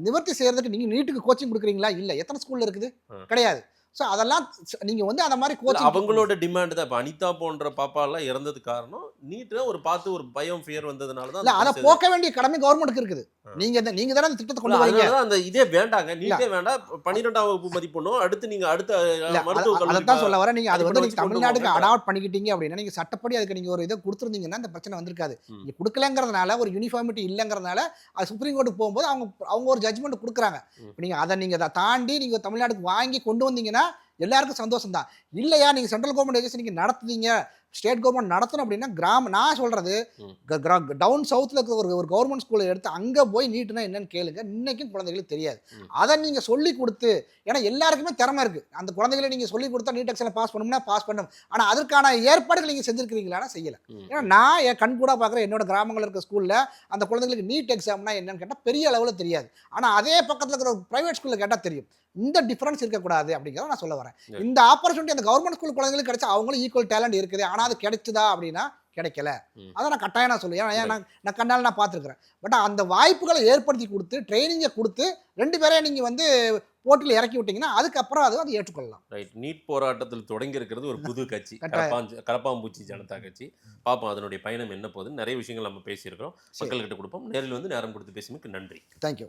நிவர்த்தி செய்யறதுக்கு நீங்கள் நீட்டுக்கு கோச்சிங் கொடுக்குறீங்களா? இல்லை. எத்தனை ஸ்கூல்ல இருக்குது? கிடையாது. ஸோ அதெல்லாம் நீங்கள் வந்து அந்த மாதிரி கோச்சிங் அவங்களோட டிமாண்ட் தான். இப்போ அனிதா போன்ற பாப்பாலாம் இறந்தது காரணம் நீட்டு ஒரு பார்த்து ஒரு பயம் ஃபியர் வந்ததுனால தான். இல்லை, அதை போக்க வேண்டிய கடமை கவர்மெண்ட்டுக்கு இருக்குது. நீங்க தானே அந்த திட்டத்தை கொண்டு வரீங்க. அதனால அந்த இதே வேண்டாங்க, நீட்டே வேண்டாம், 12ஆம் வகுப்பு மதிப்பெண்ணும் அடுத்து நீங்க அடுத்த மருத்துவ கல்வி அதைத்தான் சொல்ல வரேன். நீங்க அது வந்து நீங்க கொண்டு தமிழ்நாட்டுக்கு போங்க. அடாப்ட் பண்ணிக்கிட்டீங்க அப்படின்னா நீங்க சட்டப்படி அதுக்கு நீங்க ஒரு இதை கொடுத்துருந்தீங்கன்னா இந்த பிரச்சனை வந்திருக்காது. நீங்க கொடுக்கலங்கிறதுனால, ஒரு யூனிஃபார்மிட்டி இல்லைங்கிறதுனால அது சுப்ரீம் கோர்ட்டுக்கு போகும்போது அவங்க ஒரு ஜட்ஜ்மெண்ட் கொடுக்குறாங்க. நீங்க அதை தாண்டி நீங்க தமிழ்நாட்டுக்கு வாங்கி கொண்டு வந்தீங்கன்னா எல்லாருக்கும் சந்தோஷம் தான். இல்லையா நீங்க சென்ட்ரல் கவர்மெண்ட் ஏஜென்சி நீங்க நடத்துனீங்க, ஸ்டேட் கவர்மெண்ட் நடத்தணும் அப்படின்னா நான் சொல்றது டவுன் சவுத்தில் இருக்கிற ஒரு கவர்மெண்ட் ஸ்கூலை எடுத்து அங்கே போய் நீட்டுனா என்னன்னு கேளுங்க. இன்னைக்கும் குழந்தைகளுக்கு தெரியாது. அதை நீங்கள் சொல்லி கொடுத்து, ஏன்னா எல்லாருக்குமே திறமை இருக்குது, அந்த குழந்தைகளை நீங்கள் சொல்லி கொடுத்தா நீட் எக்ஸாமில் பாஸ் பண்ணணும்னா பாஸ் பண்ணும். ஆனால் அதற்கான ஏற்பாடுகள் நீங்கள் செஞ்சுருக்கிறீங்களான்னா செய்யலை. ஏன்னா நான் என் கண் கூட பார்க்குறேன், என்னோட கிராமங்களில் இருக்க ஸ்கூலில் அந்த குழந்தைகளுக்கு நீட் எக்ஸாம்னா என்னன்னு கேட்டால் பெரிய அளவில் தெரியாது. ஆனால் அதே பக்கத்தில் இருக்கிற ஒரு ப்ரைவேட் ஸ்கூலில் கேட்டால் தெரியும். இந்த டிஃபரன்ஸ் இருக்கக்கூடாது அப்படிங்கிறத நான் சொல்ல வரேன். இந்த ஆப்பர்ச்சுனிட்டி அந்த கவர்மெண்ட் ஸ்கூல் குழந்தைகளுக்கு கிடைச்சா அவங்களும் ஈக்குவல் டேலண்ட் இருக்குது. ஆனால் அது கிடைச்சுதா அப்படின்னா கிடைக்கல. அதை நான் கட்டாயம் நான் சொல்லுவேன். ஏன்னா நான் கண்ணால் நான் பார்த்துருக்குறேன். பட் அந்த வாய்ப்புகளை ஏற்படுத்தி கொடுத்து, ட்ரைனிங்கை கொடுத்து 2 பேரையும் நீங்கள் வந்து போட்டியில் இறக்கி விட்டீங்கன்னா அதுக்கப்புறம் அதை ஏற்றுக்கொள்ளலாம். ரைட். நீட் போராட்டத்தில் தொடங்கி இருக்கிறது ஒரு புது கட்சி, கரப்பாம்பூச்சி ஜனதா கட்சி. பார்ப்போம் அதனுடைய பயணம் என்ன போகுதுன்னு. நிறைய விஷயங்கள் நம்ம பேசியிருக்கிறோம், மக்கள்கிட்ட கொடுப்போம். நேரில் வந்து நேரம் கொடுத்து பேசினதுக்கு நன்றி. தேங்க்யூ.